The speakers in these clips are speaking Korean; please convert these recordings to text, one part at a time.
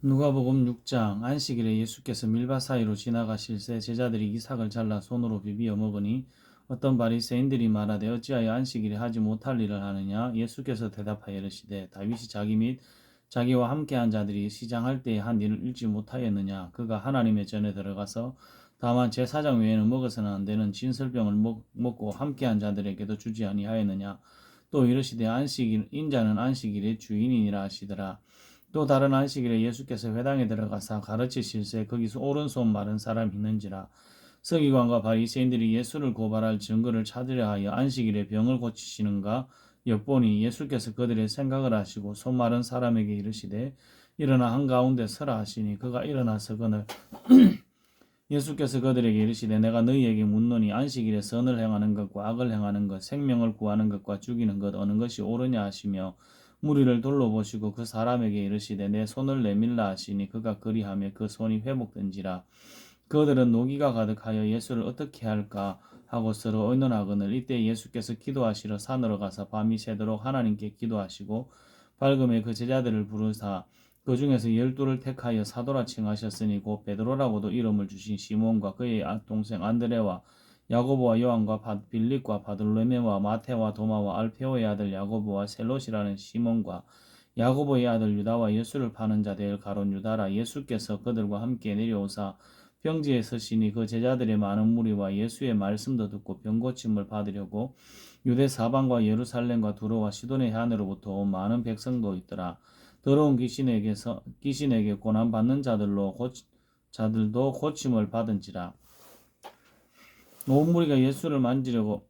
누가복음 6장. 안식일에 예수께서 밀밭 사이로 지나가실새 제자들이 이삭을 잘라 손으로 비비어 먹으니 어떤 바리새인들이 말하되 어찌하여 안식일에 하지 못할 일을 하느냐. 예수께서 대답하여 이르시되 다윗이 자기 및 자기와 함께한 자들이 시장할 때에 한 일을 읽지 못하였느냐. 그가 하나님의 전에 들어가서 다만 제사장 외에는 먹어서는 안 되는 진설병을 먹고 함께한 자들에게도 주지 아니하였느냐. 또 이르시되 안식일 인자는 안식일의 주인이니라 하시더라. 또 다른 안식일에 예수께서 회당에 들어가사 가르치실새 거기서 오른손 마른 사람이 있는지라. 서기관과 바리새인들이 예수를 고발할 증거를 찾으려 하여 안식일에 병을 고치시는가 엿보니 예수께서 그들의 생각을 아시고 손 마른 사람에게 이르시되 일어나 한가운데 서라 하시니 그가 일어나서 그늘 예수께서 그들에게 이르시되 내가 너희에게 묻노니 안식일에 선을 행하는 것과 악을 행하는 것, 생명을 구하는 것과 죽이는 것 어느 것이 옳으냐 하시며 무리를 둘러보시고 그 사람에게 이르시되 내 손을 내밀라 하시니 그가 그리하며 그 손이 회복된지라. 그들은 노기가 가득하여 예수를 어떻게 할까 하고 서로 의논하거늘 이때 예수께서 기도하시러 산으로 가서 밤이 새도록 하나님께 기도하시고 밝음에 그 제자들을 부르사 그 중에서 12를 택하여 사도라 칭하셨으니 곧 베드로라고도 이름을 주신 시몬과 그의 동생 안드레와 야고보와 요한과 빌립과 바돌로메와 마테와 도마와 알페오의 아들 야고보와 셀롯이라는 시몬과 야고보의 아들 유다와 예수를 파는 자 될 가론 유다라. 예수께서 그들과 함께 내려오사 평지에 서시니 그 제자들의 많은 무리와 예수의 말씀도 듣고 병고침을 받으려고 유대 사방과 예루살렘과 두로와 시돈의 해안으로부터 온 많은 백성도 있더라. 더러운 귀신에게 고난 받는 자들도 고침을 받은지라. 온 무리가 예수를 만지려고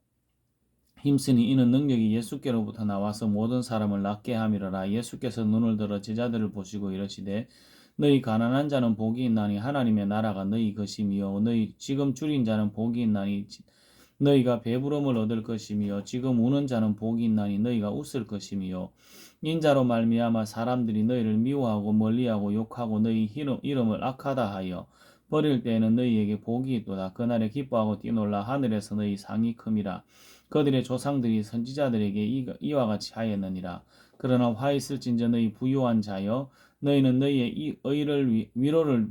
힘쓰니 이는 능력이 예수께로부터 나와서 모든 사람을 낫게 함이로라. 예수께서 눈을 들어 제자들을 보시고 이르시되 너희 가난한 자는 복이 있나니 하나님의 나라가 너희 것이며 너희 지금 줄인 자는 복이 있나니 너희가 배부름을 얻을 것이며 지금 우는 자는 복이 있나니 너희가 웃을 것이며 인자로 말미암아 사람들이 너희를 미워하고 멀리하고 욕하고 너희 이름을 악하다 하여 버릴 때에는 너희에게 복이 있도다. 그날에 기뻐하고 뛰놀라 하늘에서 너희 상이 큼이라. 그들의 조상들이 선지자들에게 이와 같이 하였느니라. 그러나 화 있을진저 너희 부유한 자여 너희는 너희의 의를 위로를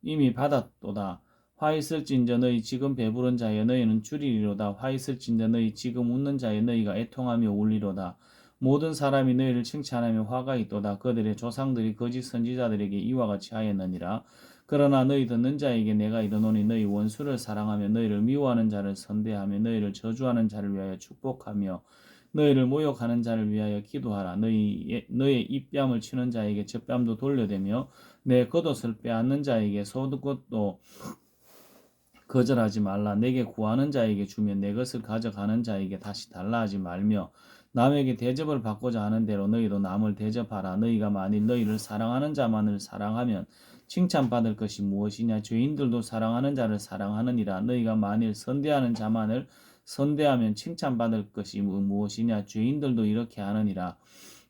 이미 받았도다. 화 있을진저 너희 지금 배부른 자여 너희는 줄이리로다. 화 있을진저 너희 지금 웃는 자여 너희가 애통하며 울리로다. 모든 사람이 너희를 칭찬하며 화가 있도다. 그들의 조상들이 거짓 선지자들에게 이와 같이 하였느니라. 그러나 너희 듣는 자에게 내가 이르노니 너희 원수를 사랑하며 너희를 미워하는 자를 선대하며 너희를 저주하는 자를 위하여 축복하며 너희를 모욕하는 자를 위하여 기도하라. 너의 입뺨을 치는 자에게 젖뺨도 돌려대며 내 겉옷을 빼앗는 자에게 속옷도 거절하지 말라. 내게 구하는 자에게 주면 내 것을 가져가는 자에게 다시 달라 하지 말며 남에게 대접을 받고자 하는 대로 너희도 남을 대접하라. 너희가 만일 너희를 사랑하는 자만을 사랑하면 칭찬받을 것이 무엇이냐. 죄인들도 사랑하는 자를 사랑하느니라. 너희가 만일 선대하는 자만을 선대하면 칭찬받을 것이 무엇이냐. 죄인들도 이렇게 하느니라.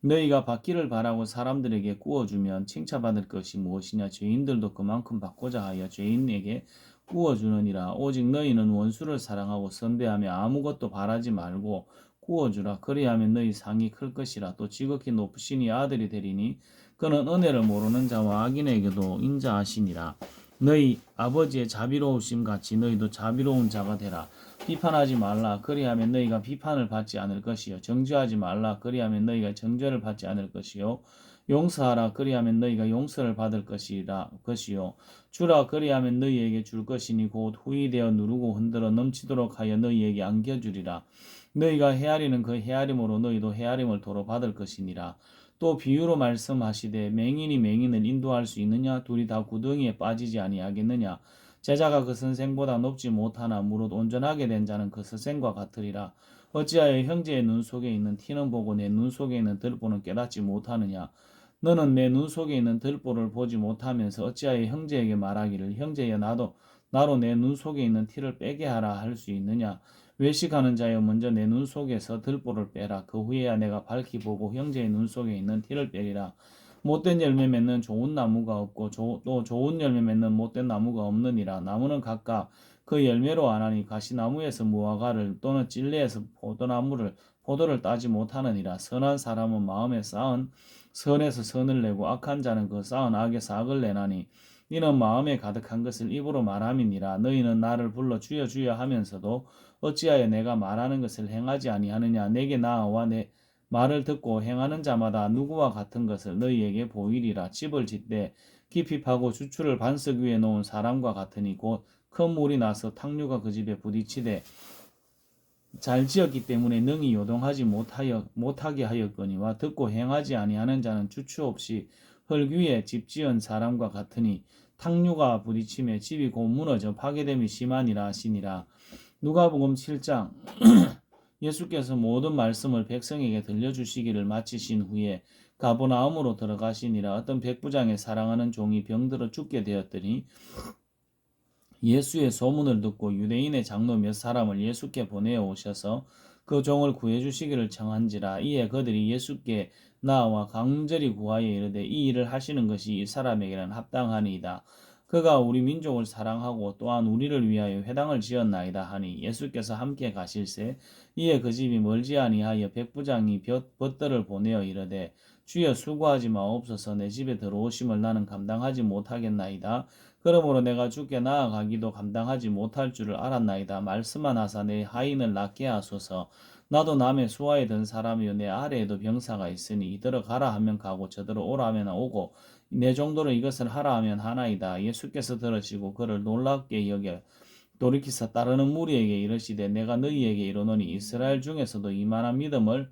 너희가 받기를 바라고 사람들에게 구워주면 칭찬받을 것이 무엇이냐. 죄인들도 그만큼 받고자 하여 죄인에게 구워주느니라. 오직 너희는 원수를 사랑하고 선대하며 아무것도 바라지 말고 구워주라. 그리하면 너희 상이 클 것이라. 또 지극히 높으시니 아들이 되리니 그는 은혜를 모르는 자와 악인에게도 인자하시니라. 너희 아버지의 자비로우심 같이 너희도 자비로운 자가 되라. 비판하지 말라. 그리하면 너희가 비판을 받지 않을 것이요. 정죄하지 말라. 그리하면 너희가 정죄를 받지 않을 것이요. 용서하라. 그리하면 너희가 용서를 받을 것이요. 주라. 그리하면 너희에게 줄 것이니 곧 후이되어 누르고 흔들어 넘치도록 하여 너희에게 안겨주리라. 너희가 헤아리는 그 헤아림으로 너희도 헤아림을 도로 받을 것이니라. 또 비유로 말씀하시되 맹인이 맹인을 인도할 수 있느냐? 둘이 다 구덩이에 빠지지 아니하겠느냐? 제자가 그 선생보다 높지 못하나 무릇 온전하게 된 자는 그 선생과 같으리라. 어찌하여 형제의 눈 속에 있는 티는 보고 내 눈 속에 있는 들보는 깨닫지 못하느냐? 너는 내 눈 속에 있는 들보를 보지 못하면서 어찌하여 형제에게 말하기를 형제여 나로 내 눈 속에 있는 티를 빼게 하라 할 수 있느냐? 외식하는 자여 먼저 내 눈 속에서 들보를 빼라. 그 후에야 내가 밝히 보고 형제의 눈 속에 있는 티를 빼리라. 못된 열매 맺는 좋은 나무가 없고 또 좋은 열매 맺는 못된 나무가 없느니라. 나무는 각각 그 열매로 아나니 가시나무에서 무화과를 또는 찔레에서 포도를 따지 못하느니라. 선한 사람은 마음에 쌓은 선에서 선을 내고 악한 자는 그 쌓은 악에서 악을 내나니 이는 마음에 가득한 것을 입으로 말함이니라. 너희는 나를 불러 주여 주여 하면서도 어찌하여 내가 말하는 것을 행하지 아니하느냐. 내게 나아와 내 말을 듣고 행하는 자마다 누구와 같은 것을 너희에게 보이리라. 집을 짓되 깊이 파고 주추를 반석 위에 놓은 사람과 같으니 곧 큰 물이 나서 탕류가 그 집에 부딪히되 잘 지었기 때문에 능히 요동하지 못하게 하였거니와 듣고 행하지 아니하는 자는 주추 없이 흙 위에 집 지은 사람과 같으니 탕류가 부딪힘에 집이 곧 무너져 파괴됨이 심하니라 하시니라. 누가복음 7장. 예수께서 모든 말씀을 백성에게 들려주시기를 마치신 후에 가버나움으로 들어가시니라. 어떤 백부장의 사랑하는 종이 병들어 죽게 되었더니 예수의 소문을 듣고 유대인의 장로 몇 사람을 예수께 보내어 오셔서 그 종을 구해주시기를 청한지라. 이에 그들이 예수께 나와 간절히 구하여 이르되 이 일을 하시는 것이 이 사람에게는 합당하니이다. 그가 우리 민족을 사랑하고 또한 우리를 위하여 회당을 지었나이다 하니 예수께서 함께 가실새 이에 그 집이 멀지 아니하여 백부장이 벗들을 보내어 이르되 주여 수고하지 마옵소서. 내 집에 들어오심을 나는 감당하지 못하겠나이다. 그러므로 내가 주께 나아가기도 감당하지 못할 줄을 알았나이다. 말씀만 하사 내 하인을 낫게 하소서. 나도 남의 수하에 든 사람이요 내 아래에도 병사가 있으니 이더러 가라 하면 가고 저더러 오라 하면 오고 내 정도로 이것을 하라 하면 하나이다. 예수께서 들으시고 그를 놀랍게 여겨 돌이키사 따르는 무리에게 이르시되 내가 너희에게 이르노니 이스라엘 중에서도 이만한 믿음을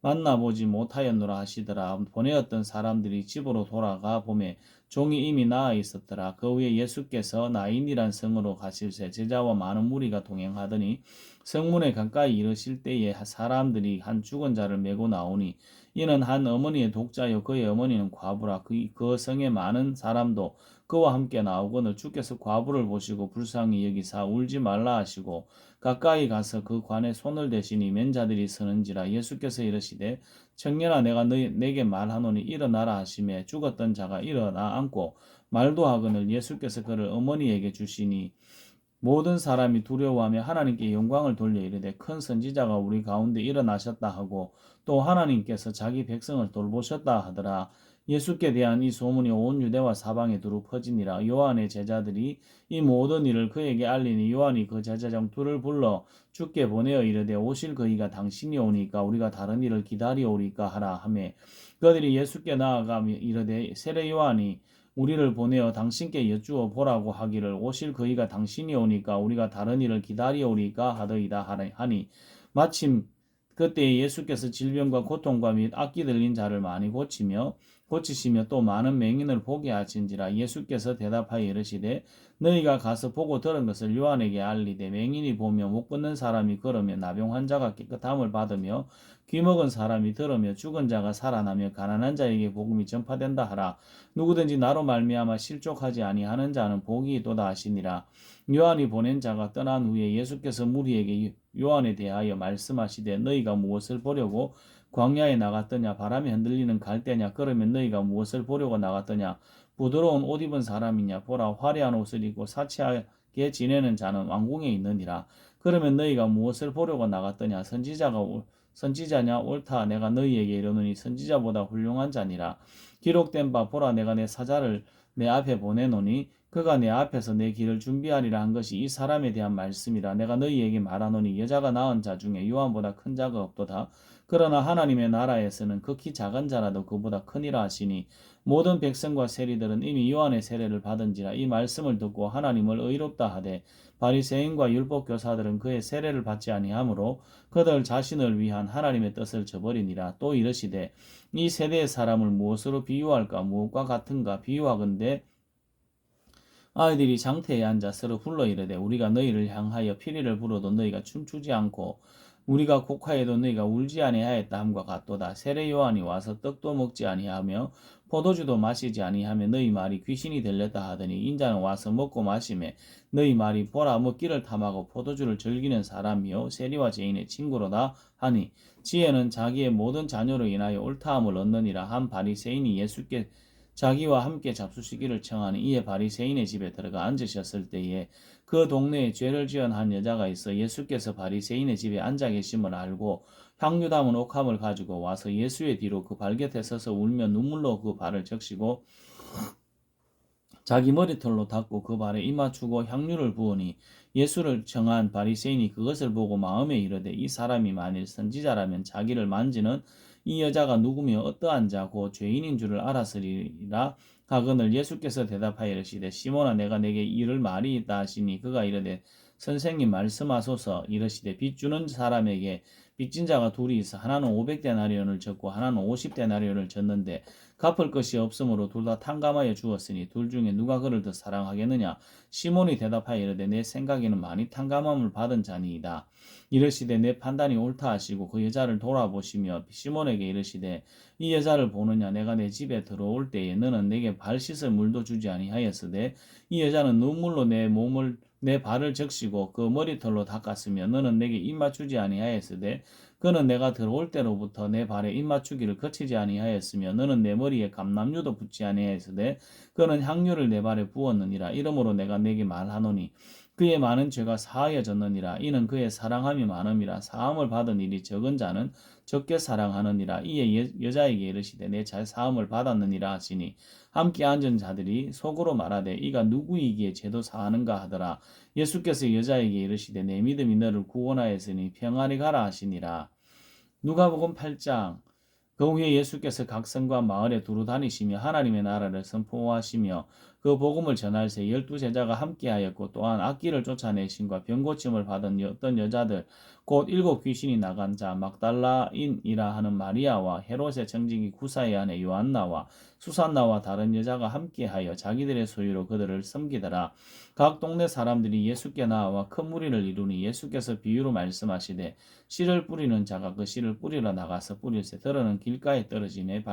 만나보지 못하였노라 하시더라. 보내었던 사람들이 집으로 돌아가 보매 종이 이미 나아 있었더라. 그 후에 예수께서 나인이란 성으로 가실새 제자와 많은 무리가 동행하더니 성문에 가까이 이르실 때에 사람들이 한 죽은 자를 메고 나오니 이는 한 어머니의 독자요 그의 어머니는 과부라. 그 성에 많은 사람도 그와 함께 나오거늘 주께서 과부를 보시고 불쌍히 여기사 울지 말라 하시고 가까이 가서 그 관에 손을 대시니 맨자들이 서는지라. 예수께서 이르시되 청년아 내가 내게 말하노니 일어나라 하시매 죽었던 자가 일어나 앉고 말도 하거늘 예수께서 그를 어머니에게 주시니 모든 사람이 두려워하며 하나님께 영광을 돌려 이르되 큰 선지자가 우리 가운데 일어나셨다 하고 또 하나님께서 자기 백성을 돌보셨다 하더라. 예수께 대한 이 소문이 온 유대와 사방에 두루 퍼지니라. 요한의 제자들이 이 모든 일을 그에게 알리니 요한이 그 제자 중 둘을 불러 주께 보내어 이르되 오실 그이가 당신이 오니까 우리가 다른 일을 기다리오리까 하라 하매 그들이 예수께 나아가며 이르되 세례 요한이 우리를 보내어 당신께 여쭈어 보라고 하기를 오실 그이가 당신이 오니까 우리가 다른 일을 기다리오리까 하더이다 하니 마침 그때 예수께서 질병과 고통과 및 악기 들린 자를 많이 고치시며 또 많은 맹인을 보게 하신지라. 예수께서 대답하여 이르시되 너희가 가서 보고 들은 것을 요한에게 알리되 맹인이 보며 못 걷는 사람이 걸으며 나병 환자가 깨끗함을 받으며 귀 먹은 사람이 들으며 죽은 자가 살아나며 가난한 자에게 복음이 전파된다 하라. 누구든지 나로 말미암아 실족하지 아니하는 자는 복이 있도다 하시니라. 요한이 보낸 자가 떠난 후에 예수께서 무리에게 요한에 대하여 말씀하시되 너희가 무엇을 보려고 광야에 나갔더냐 바람에 흔들리는 갈대냐 그러면 너희가 무엇을 보려고 나갔더냐 부드러운 옷 입은 사람이냐 보라 화려한 옷을 입고 사치하게 지내는 자는 왕궁에 있느니라. 그러면 너희가 무엇을 보려고 나갔더냐 선지자냐 옳다 내가 너희에게 이르노니 선지자보다 훌륭한 자니라. 기록된 바 보라 내가 내 사자를 내 앞에 보내노니 그가 내 앞에서 내 길을 준비하리라 한 것이 이 사람에 대한 말씀이라. 내가 너희에게 말하노니 여자가 낳은 자 중에 요한보다 큰 자가 없도다. 그러나 하나님의 나라에서는 극히 작은 자라도 그보다 크니라 하시니 모든 백성과 세리들은 이미 요한의 세례를 받은지라. 이 말씀을 듣고 하나님을 의롭다 하되 바리새인과 율법 교사들은 그의 세례를 받지 아니하므로 그들 자신을 위한 하나님의 뜻을 저버리니라. 또 이르시되 이 세대의 사람을 무엇으로 비유할까 무엇과 같은가 비유하건대 아이들이 장태에 앉아 서로 불러 이르되 우리가 너희를 향하여 피리를 불어도 너희가 춤추지 않고 우리가 곡하여도 너희가 울지 아니하였다 함과 같도다. 세례 요한이 와서 떡도 먹지 아니하며 포도주도 마시지 아니하며 너희 말이 귀신이 들렸다 하더니 인자는 와서 먹고 마시매 너희 말이 보라 먹기를 탐하고 포도주를 즐기는 사람이요 세리와 죄인의 친구로다 하니 지혜는 자기의 모든 자녀로 인하여 옳다함을 얻느니라. 한 바리새인이 예수께 자기와 함께 잡수시기를 청하니 이에 바리새인의 집에 들어가 앉으셨을 때에 그 동네에 죄를 지은 한 여자가 있어 예수께서 바리새인의 집에 앉아 계심을 알고 향유 담은 옥합을 가지고 와서 예수의 뒤로 그 발 곁에 서서 울며 눈물로 그 발을 적시고 자기 머리털로 닦고 그 발에 입맞추고 향유를 부으니 예수를 청한 바리새인이 그것을 보고 마음에 이르되 이 사람이 만일 선지자라면 자기를 만지는 이 여자가 누구며 어떠한 자고 죄인인 줄을 알았으리라 하거늘 예수께서 대답하여 이르시되 시몬아 내가 내게 이를 말이 있다 하시니 그가 이르되 선생님 말씀하소서 이르시되 빚 주는 사람에게 빚진 자가 둘이 있어 하나는 500데나리온을 졌고 하나는 50데나리온을 졌는데 갚을 것이 없으므로 둘 다 탕감하여 주었으니 둘 중에 누가 그를 더 사랑하겠느냐 시몬이 대답하여 이르되 내 생각에는 많이 탕감함을 받은 자니이다. 이르시되 내 판단이 옳다 하시고 그 여자를 돌아보시며 시몬에게 이르시되 이 여자를 보느냐 내가 내 집에 들어올 때에 너는 내게 발 씻을 물도 주지 아니하였으되 이 여자는 눈물로 내 발을 적시고 그 머리털로 닦았으며 너는 내게 입맞추지 아니하였으되 그는 내가 들어올 때로부터 내 발에 입맞추기를 거치지 아니하였으며 너는 내 머리에 감람유도 붓지 아니하였으되 그는 향유를 내 발에 부었느니라. 이러므로 내가 내게 말하노니 그의 많은 죄가 사하여졌느니라. 이는 그의 사랑함이 많음이라. 사함을 받은 일이 적은 자는 적게 사랑하느니라. 이에 여자에게 이르시되 내 잘 사함을 받았느니라 하시니 함께 앉은 자들이 속으로 말하되 이가 누구이기에 죄도 사하는가 하더라. 예수께서 여자에게 이르시되 내 믿음이 너를 구원하였으니 평안히 가라 하시니라. 누가복음 8장. 그 후에 예수께서 각 성과 마을에 두루 다니시며 하나님의 나라를 선포하시며 그 복음을 전할새 12제자가 함께하였고 또한 악기를 쫓아내신과 병고침을 받은 어떤 여자들 곧 7귀신이 나간 자 막달라인이라 하는 마리아와 헤롯의 청지기 구사의 아내 요한나와 수산나와 다른 여자가 함께하여 자기들의 소유로 그들을 섬기더라. 각 동네 사람들이 예수께 나와 큰 무리를 이루니 예수께서 비유로 말씀하시되 씨를 뿌리는 자가 그 씨를 뿌리러 나가서 뿌릴새 들어는 길가에 떨어지매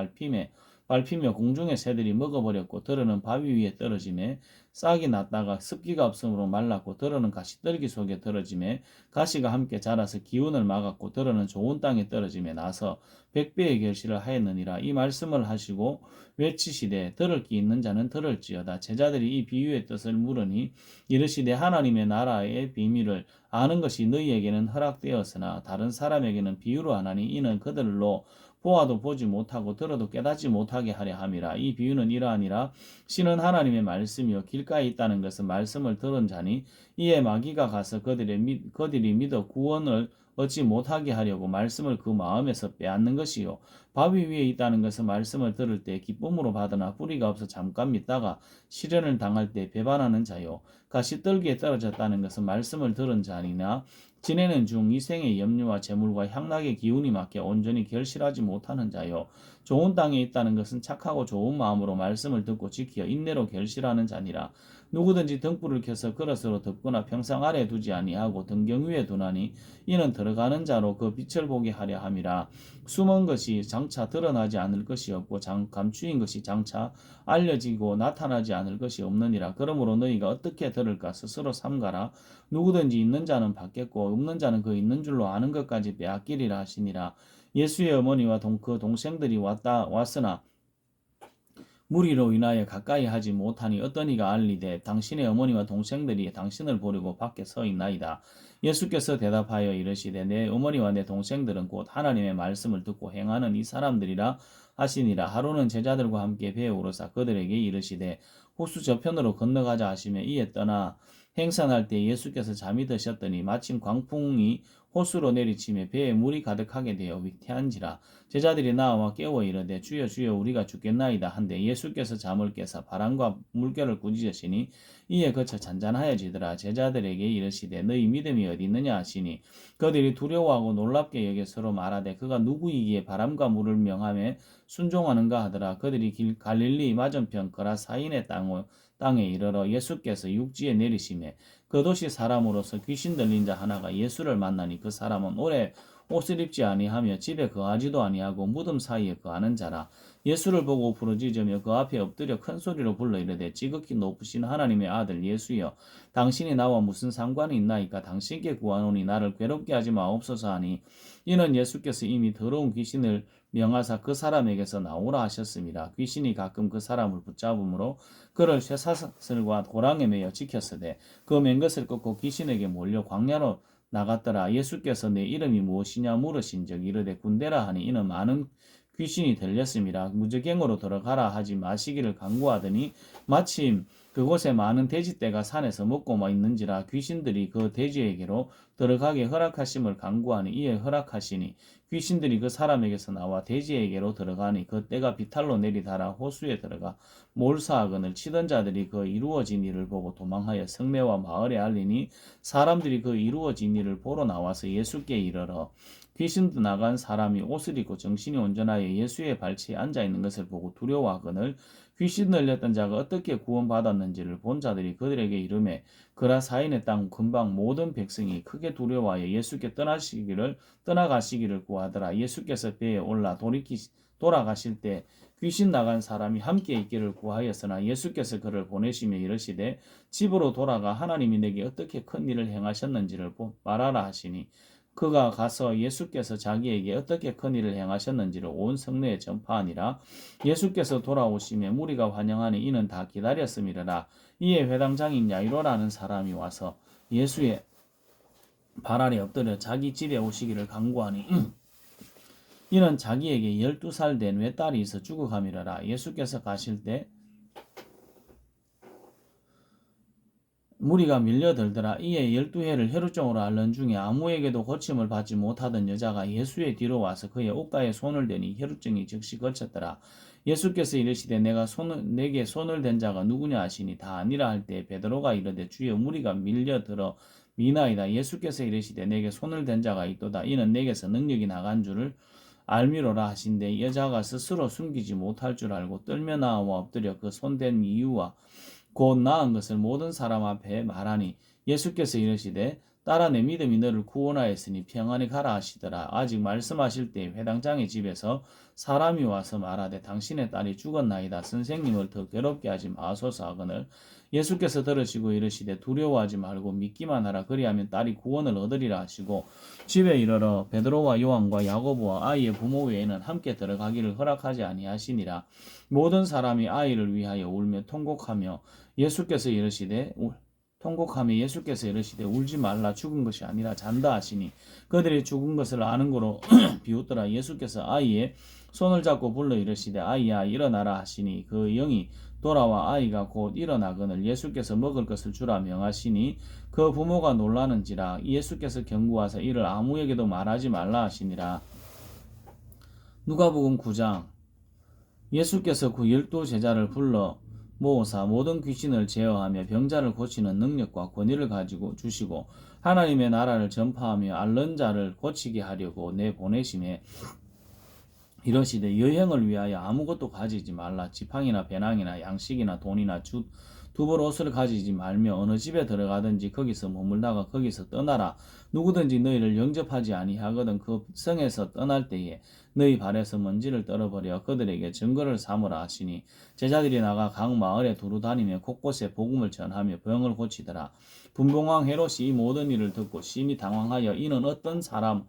밟히며 공중의 새들이 먹어버렸고 들어는 바위 위에 떨어지매 싹이 났다가 습기가 없으므로 말랐고 들어는 가시떨기 속에 떨어지매 가시가 함께 자라서 기운을 막았고 들어는 좋은 땅에 떨어지매 나서 100배의 결실을 하였느니라. 이 말씀을 하시고 외치시되 들을 귀 있는 자는 들을지어다. 제자들이 이 비유의 뜻을 물으니 이르시되 하나님의 나라의 비밀을 아는 것이 너희에게는 허락되었으나 다른 사람에게는 비유로 하나니 이는 그들로 보아도 보지 못하고 들어도 깨닫지 못하게 하려 함이라. 이 비유는 이러하니라. 신은 하나님의 말씀이요 길가에 있다는 것은 말씀을 들은 자니 이에 마귀가 가서 그들이 믿어 구원을 얻지 못하게 하려고 말씀을 그 마음에서 빼앗는 것이요 바위 위에 있다는 것은 말씀을 들을 때 기쁨으로 받으나 뿌리가 없어 잠깐 믿다가 시련을 당할 때 배반하는 자요 가시떨기에 떨어졌다는 것은 말씀을 들은 자니나 지내는 중 이생의 염려와 재물과 향락의 기운이 막혀 온전히 결실하지 못하는 자요 좋은 땅에 있다는 것은 착하고 좋은 마음으로 말씀을 듣고 지켜 인내로 결실하는 자니라. 누구든지 등불을 켜서 그릇으로 덮거나 평상 아래 두지 아니하고 등경 위에 두나니 이는 들어가는 자로 그 빛을 보게 하려 함이라. 숨은 것이 장차 드러나지 않을 것이 없고 감추인 것이 장차 알려지고 나타나지 않을 것이 없느니라. 그러므로 너희가 어떻게 들을까 스스로 삼가라. 누구든지 있는 자는 받겠고 없는 자는 그 있는 줄로 아는 것까지 빼앗기리라 하시니라. 예수의 어머니와 그 동생들이 왔으나 무리로 인하여 가까이 하지 못하니 어떤 이가 알리되 당신의 어머니와 동생들이 당신을 보려고 밖에 서 있나이다. 예수께서 대답하여 이르시되 내 어머니와 내 동생들은 곧 하나님의 말씀을 듣고 행하는 이 사람들이라 하시니라. 하루는 제자들과 함께 배에 오르사 그들에게 이르시되 호수 저편으로 건너가자 하시며 이에 떠나 행선할 때 예수께서 잠이 드셨더니 마침 광풍이 호수로 내리치며 배에 물이 가득하게 되어 위태한지라. 제자들이 나와 깨워 이르되 주여 주여 우리가 죽겠나이다 한데 예수께서 잠을 깨사 바람과 물결을 꾸짖으시니 이에 그쳐 잔잔하여지더라. 제자들에게 이르시되 너희 믿음이 어디 있느냐 하시니 그들이 두려워하고 놀랍게 여겨 서로 말하되 그가 누구이기에 바람과 물을 명하며 순종하는가 하더라. 그들이 갈릴리 맞은편 거라사인의 땅에 이르러 예수께서 육지에 내리시매 그 도시 사람으로서 귀신 들린 자 하나가 예수를 만나니 그 사람은 오래 옷을 입지 아니하며 집에 거하지도 아니하고 무덤 사이에 거하는 자라. 예수를 보고 부르짖으며 그 앞에 엎드려 큰 소리로 불러 이르되 지극히 높으신 하나님의 아들 예수여 당신이 나와 무슨 상관이 있나이까 당신께 구하노니 나를 괴롭게 하지 마옵소서 하니 이는 예수께서 이미 더러운 귀신을 명하사 그 사람에게서 나오라 하셨습니다. 귀신이 가끔 그 사람을 붙잡음으로 그를 쇠사슬과 고랑에 매여 지켰으되 그 맨 것을 꺾고 귀신에게 몰려 광야로 나갔더라. 예수께서 내 이름이 무엇이냐 물으신 적 이르되 군대라 하니 이는 많은 귀신이 들렸습니다. 무저갱으로 들어가라 하지 마시기를 간구하더니 마침 그곳에 많은 돼지떼가 산에서 먹고 있는지라 귀신들이 그 돼지에게로 들어가게 허락하심을 간구하니 이에 허락하시니 귀신들이 그 사람에게서 나와 돼지에게로 들어가니 그 떼가 비탈로 내리달아 호수에 들어가 몰사하거늘 치던 자들이 그 이루어진 일을 보고 도망하여 성내와 마을에 알리니 사람들이 그 이루어진 일을 보러 나와서 예수께 이르러 귀신도 나간 사람이 옷을 입고 정신이 온전하여 예수의 발치에 앉아있는 것을 보고 두려워하거늘 귀신 들렸던 자가 어떻게 구원받았는지를 본 자들이 그들에게 이르매 그라 사인의 땅 근방 모든 백성이 크게 두려워하여 예수께 떠나가시기를 구하더라. 예수께서 배에 올라 돌아가실 때 귀신 나간 사람이 함께 있기를 구하였으나 예수께서 그를 보내시며 이르시되 집으로 돌아가 하나님이 내게 어떻게 큰 일을 행하셨는지를 말하라 하시니 그가 가서 예수께서 자기에게 어떻게 큰 일을 행하셨는지를 온 성내에 전파하니라. 예수께서 돌아오시며 무리가 환영하니 이는 다 기다렸음이라. 이에 회당장인 야이로라는 사람이 와서 예수의 발 아래 엎드려 자기 집에 오시기를 간구하니 이는 자기에게 12살 된 외딸이 있어 죽어감이라. 예수께서 가실 때 무리가 밀려들더라. 이에 12해를 혈루증으로 앓는 중에 아무에게도 고침을 받지 못하던 여자가 예수의 뒤로 와서 그의 옷가에 손을 대니 혈루증이 즉시 거쳤더라. 예수께서 이르시되 내게 손을 댄 자가 누구냐 하시니 다 아니라 할 때 베드로가 이르되 주여 무리가 밀려들어 미나이다. 예수께서 이르시되 내게 손을 댄 자가 있도다. 이는 내게서 능력이 나간 줄을 알미로라 하신데 여자가 스스로 숨기지 못할 줄 알고 떨며 나와 엎드려 그 손댄 이유와 곧 나은 것을 모든 사람 앞에 말하니 예수께서 이르시되 딸아 내 믿음이 너를 구원하였으니 평안히 가라 하시더라. 아직 말씀하실 때 회당장의 집에서 사람이 와서 말하되 당신의 딸이 죽었나이다. 선생님을 더 괴롭게 하지 마소서 하거늘 예수께서 들으시고 이르시되 두려워하지 말고 믿기만 하라. 그리하면 딸이 구원을 얻으리라 하시고 집에 이르러 베드로와 요한과 야고보와 아이의 부모 외에는 함께 들어가기를 허락하지 아니하시니라. 모든 사람이 아이를 위하여 울며 통곡하며 예수께서 이르시되 울지 말라 죽은 것이 아니라 잔다 하시니 그들이 죽은 것을 아는 거로 비웃더라. 예수께서 아이의 손을 잡고 불러 이르시되 아이야 일어나라 하시니 그 영이 돌아와 아이가 곧 일어나거늘 예수께서 먹을 것을 주라 명하시니 그 부모가 놀라는지라. 예수께서 경고하사 이를 아무에게도 말하지 말라 하시니라. 누가복음 9장. 예수께서 그 12제자를 불러 모으사 모든 귀신을 제어하며 병자를 고치는 능력과 권위를 가지고 주시고 하나님의 나라를 전파하며 앓는 자를 고치게 하려고 내보내심에 이러시되 여행을 위하여 아무것도 가지지 말라. 지팡이나 배낭이나 양식이나 돈이나 두벌 옷을 가지지 말며 어느 집에 들어가든지 거기서 머물다가 거기서 떠나라. 누구든지 너희를 영접하지 아니하거든 그 성에서 떠날 때에 너희 발에서 먼지를 떨어버려 그들에게 증거를 삼으라 하시니 제자들이 나가 각 마을에 두루 다니며 곳곳에 복음을 전하며 병을 고치더라. 분봉왕 헤롯이 이 모든 일을 듣고 심히 당황하여 이는 어떤 사람은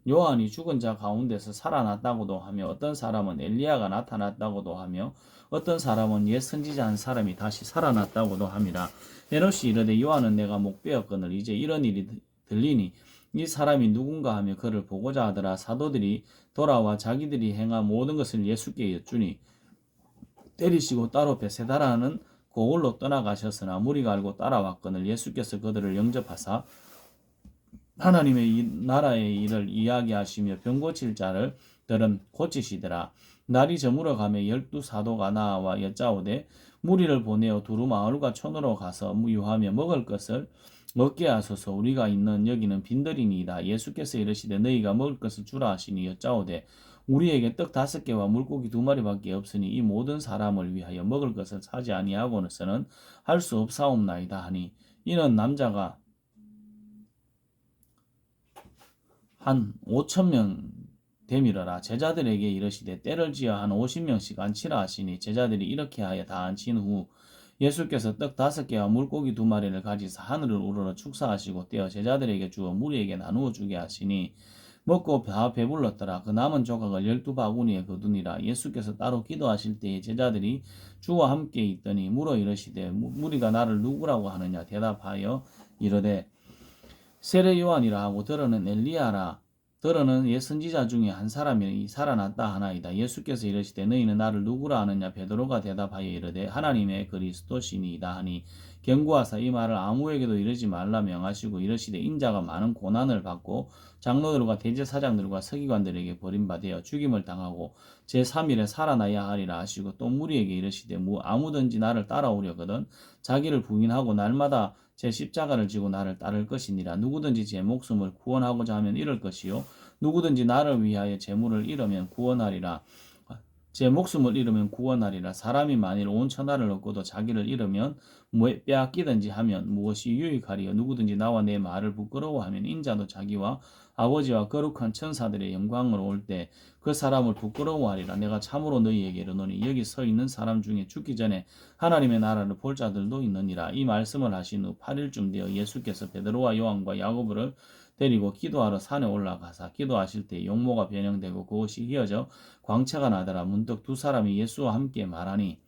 요한이 죽은 자 가운데서 살아났다고도 하며 어떤 사람은 엘리야가 나타났다고도 하며 어떤 사람은 옛 선지자 한 사람이 다시 살아났다고도 함이라. 헤롯이 이르되 요한은 내가 목베었거늘 이제 이런 일이 들리니 이 사람이 누군가 하며 그를 보고자 하더라. 사도들이 돌아와 자기들이 행한 모든 것을 예수께 여쭈니 때리시고 따로 베세다라는 고을로 떠나가셨으나 무리가 알고 따라왔거늘 예수께서 그들을 영접하사 하나님의 나라의 일을 이야기하시며 병 고칠 자들은 고치시더라. 날이 저물어 가며 12사도가 나와 여짜오되 무리를 보내어 두루 마을과 촌으로 가서 무유하며 먹을 것을 먹게 하소서. 우리가 있는 여기는 빈들이니이다. 예수께서 이르시되 너희가 먹을 것을 주라 하시니 여짜오되 우리에게 떡 5개와 물고기 2마리밖에 없으니 이 모든 사람을 위하여 먹을 것을 사지 아니하고서는 할 수 없사옵나이다 하니 이는 남자가 한 5,000명 되밀어라. 제자들에게 이르시되 때를 지어 한 50명씩 앉히라 하시니 제자들이 이렇게 하여 다 앉힌 후 예수께서 떡 5개와 물고기 2마리를 가지사 하늘을 우러러 축사하시고 떼어 제자들에게 주어 무리에게 나누어 주게 하시니 먹고 다 배불렀더라. 그 남은 조각을 12바구니에 거두니라. 예수께서 따로 기도하실 때에 제자들이 주와 함께 있더니 물어 이르시되 무리가 나를 누구라고 하느냐 대답하여 이르되 세례 요한이라 하고 더러는 엘리야라. 더러는 옛 선지자 중에 한 사람이 살아났다 하나이다. 예수께서 이르시되 너희는 나를 누구라 하느냐. 베드로가 대답하여 이르되 하나님의 그리스도시니이다 하니 경고하사 이 말을 아무에게도 이르지 말라 명하시고 이르시되 인자가 많은 고난을 받고 장로들과 대제사장들과 서기관들에게 버림받아 죽임을 당하고 제3일에 살아나야 하리라 하시고 또 무리에게 이르시되 아무든지 나를 따라오려거든 자기를 부인하고 날마다 제 십자가를 지고 나를 따를 것이니라. 누구든지 제 목숨을 구원하고자 하면 잃을 것이요 누구든지 나를 위하여 재물을 잃으면 구원하리라. 제 목숨을 잃으면 구원하리라. 사람이 만일 온 천하를 얻고도 자기를 잃으면 빼앗기든지 하면 무엇이 유익하리요. 누구든지 나와 내 말을 부끄러워하면 인자도 자기와 아버지와 거룩한 천사들의 영광으로 올 때 그 사람을 부끄러워하리라. 내가 참으로 너희에게 이르노니 여기 서 있는 사람 중에 죽기 전에 하나님의 나라를 볼 자들도 있느니라. 이 말씀을 하신 후 8일쯤 되어 예수께서 베드로와 요한과 야고보를 데리고 기도하러 산에 올라가사 기도하실 때 용모가 변형되고 그것이 휘어져 광채가 나더라. 문득 두 사람이 예수와 함께 말하니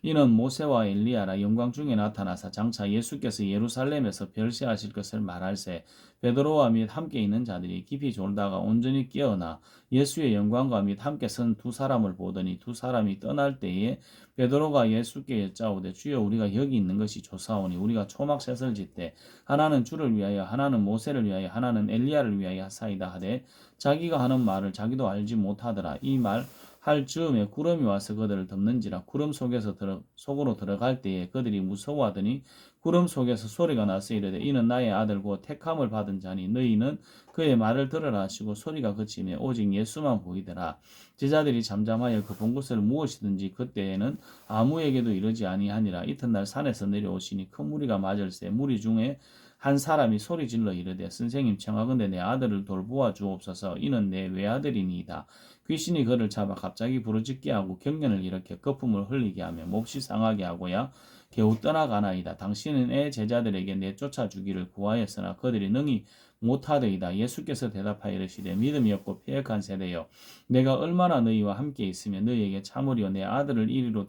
이는 모세와 엘리야라. 영광 중에 나타나사 장차 예수께서 예루살렘에서 별세하실 것을 말할세. 베드로와 및 함께 있는 자들이 깊이 졸다가 온전히 깨어나 예수의 영광과 및 함께 선 두 사람을 보더니 두 사람이 떠날 때에 베드로가 예수께 여짜오되 주여 우리가 여기 있는 것이 좋사오니 우리가 초막셋을 짓되 하나는 주를 위하여 하나는 모세를 위하여 하나는 엘리야를 위하여 하사이다 하되 자기가 하는 말을 자기도 알지 못하더라. 이 말 할 즈음에 구름이 와서 그들을 덮는지라. 구름 속으로 들어갈 때에 그들이 무서워하더니 구름 속에서 소리가 나서 이르되 이는 나의 아들 곧 택함을 받은 자니 너희는 그의 말을 들으라 하시고 소리가 그치매 오직 예수만 보이더라. 제자들이 잠잠하여 그 본 것을 무엇이든지 그때에는 아무에게도 이르지 아니하니라. 이튿날 산에서 내려오시니 큰 무리가 맞을세. 무리 중에 한 사람이 소리질러 이르되 선생님 청하건대 내 아들을 돌보아 주옵소서. 이는 내 외아들이니이다. 귀신이 그를 잡아 갑자기 부르짖게 하고 경련을 일으켜 거품을 흘리게 하며 몹시 상하게 하고야 겨우 떠나가나이다. 당신은 내 제자들에게 내쫓아 주기를 구하였으나 그들이 능히 못하더이다. 예수께서 대답하여 이르시되 믿음이 없고 패역한 세대여 내가 얼마나 너희와 함께 있으며 너희에게 참으리요 내 아들을 이리로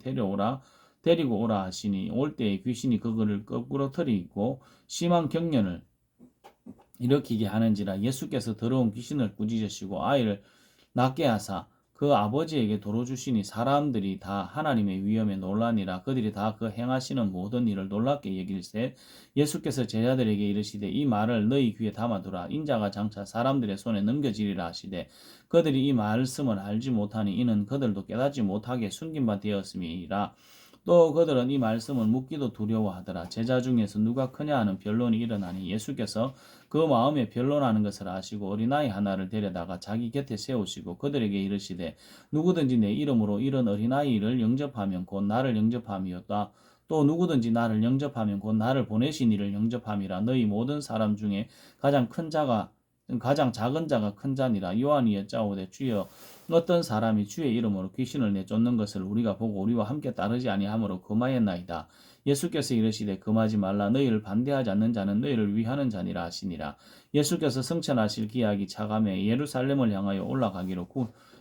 데리고 오라 하시니 올 때에 귀신이 그를 거꾸로 들이고 심한 경련을 일으키게 하는지라. 예수께서 더러운 귀신을 꾸짖으시고 아이를 낫게 하사 그 아버지에게 도로 주시니 사람들이 다 하나님의 위엄에 놀라니라. 그들이 다 그 행하시는 모든 일을 놀랍게 여길세 예수께서 제자들에게 이르시되 이 말을 너희 귀에 담아두라. 인자가 장차 사람들의 손에 넘겨지리라 하시되 그들이 이 말씀을 알지 못하니 이는 그들도 깨닫지 못하게 숨긴 바 되었음이라. 또 그들은 이 말씀을 묻기도 두려워하더라. 제자 중에서 누가 크냐 하는 변론이 일어나니 예수께서 그 마음에 변론하는 것을 아시고 어린아이 하나를 데려다가 자기 곁에 세우시고 그들에게 이르시되 누구든지 내 이름으로 이런 어린아이를 영접하면 곧 나를 영접함이었다. 또 누구든지 나를 영접하면 곧 나를 보내신 이를 영접함이라. 너희 모든 사람 중에 가장 작은 자가 큰 자니라. 요한이 여짜오되 주여 어떤 사람이 주의 이름으로 귀신을 내쫓는 것을 우리가 보고 우리와 함께 따르지 아니하므로 금하였나이다. 예수께서 이르시되 금하지 말라. 너희를 반대하지 않는 자는 너희를 위하는 자니라 하시니라. 예수께서 승천하실 기약이 차감해 예루살렘을 향하여 올라가기로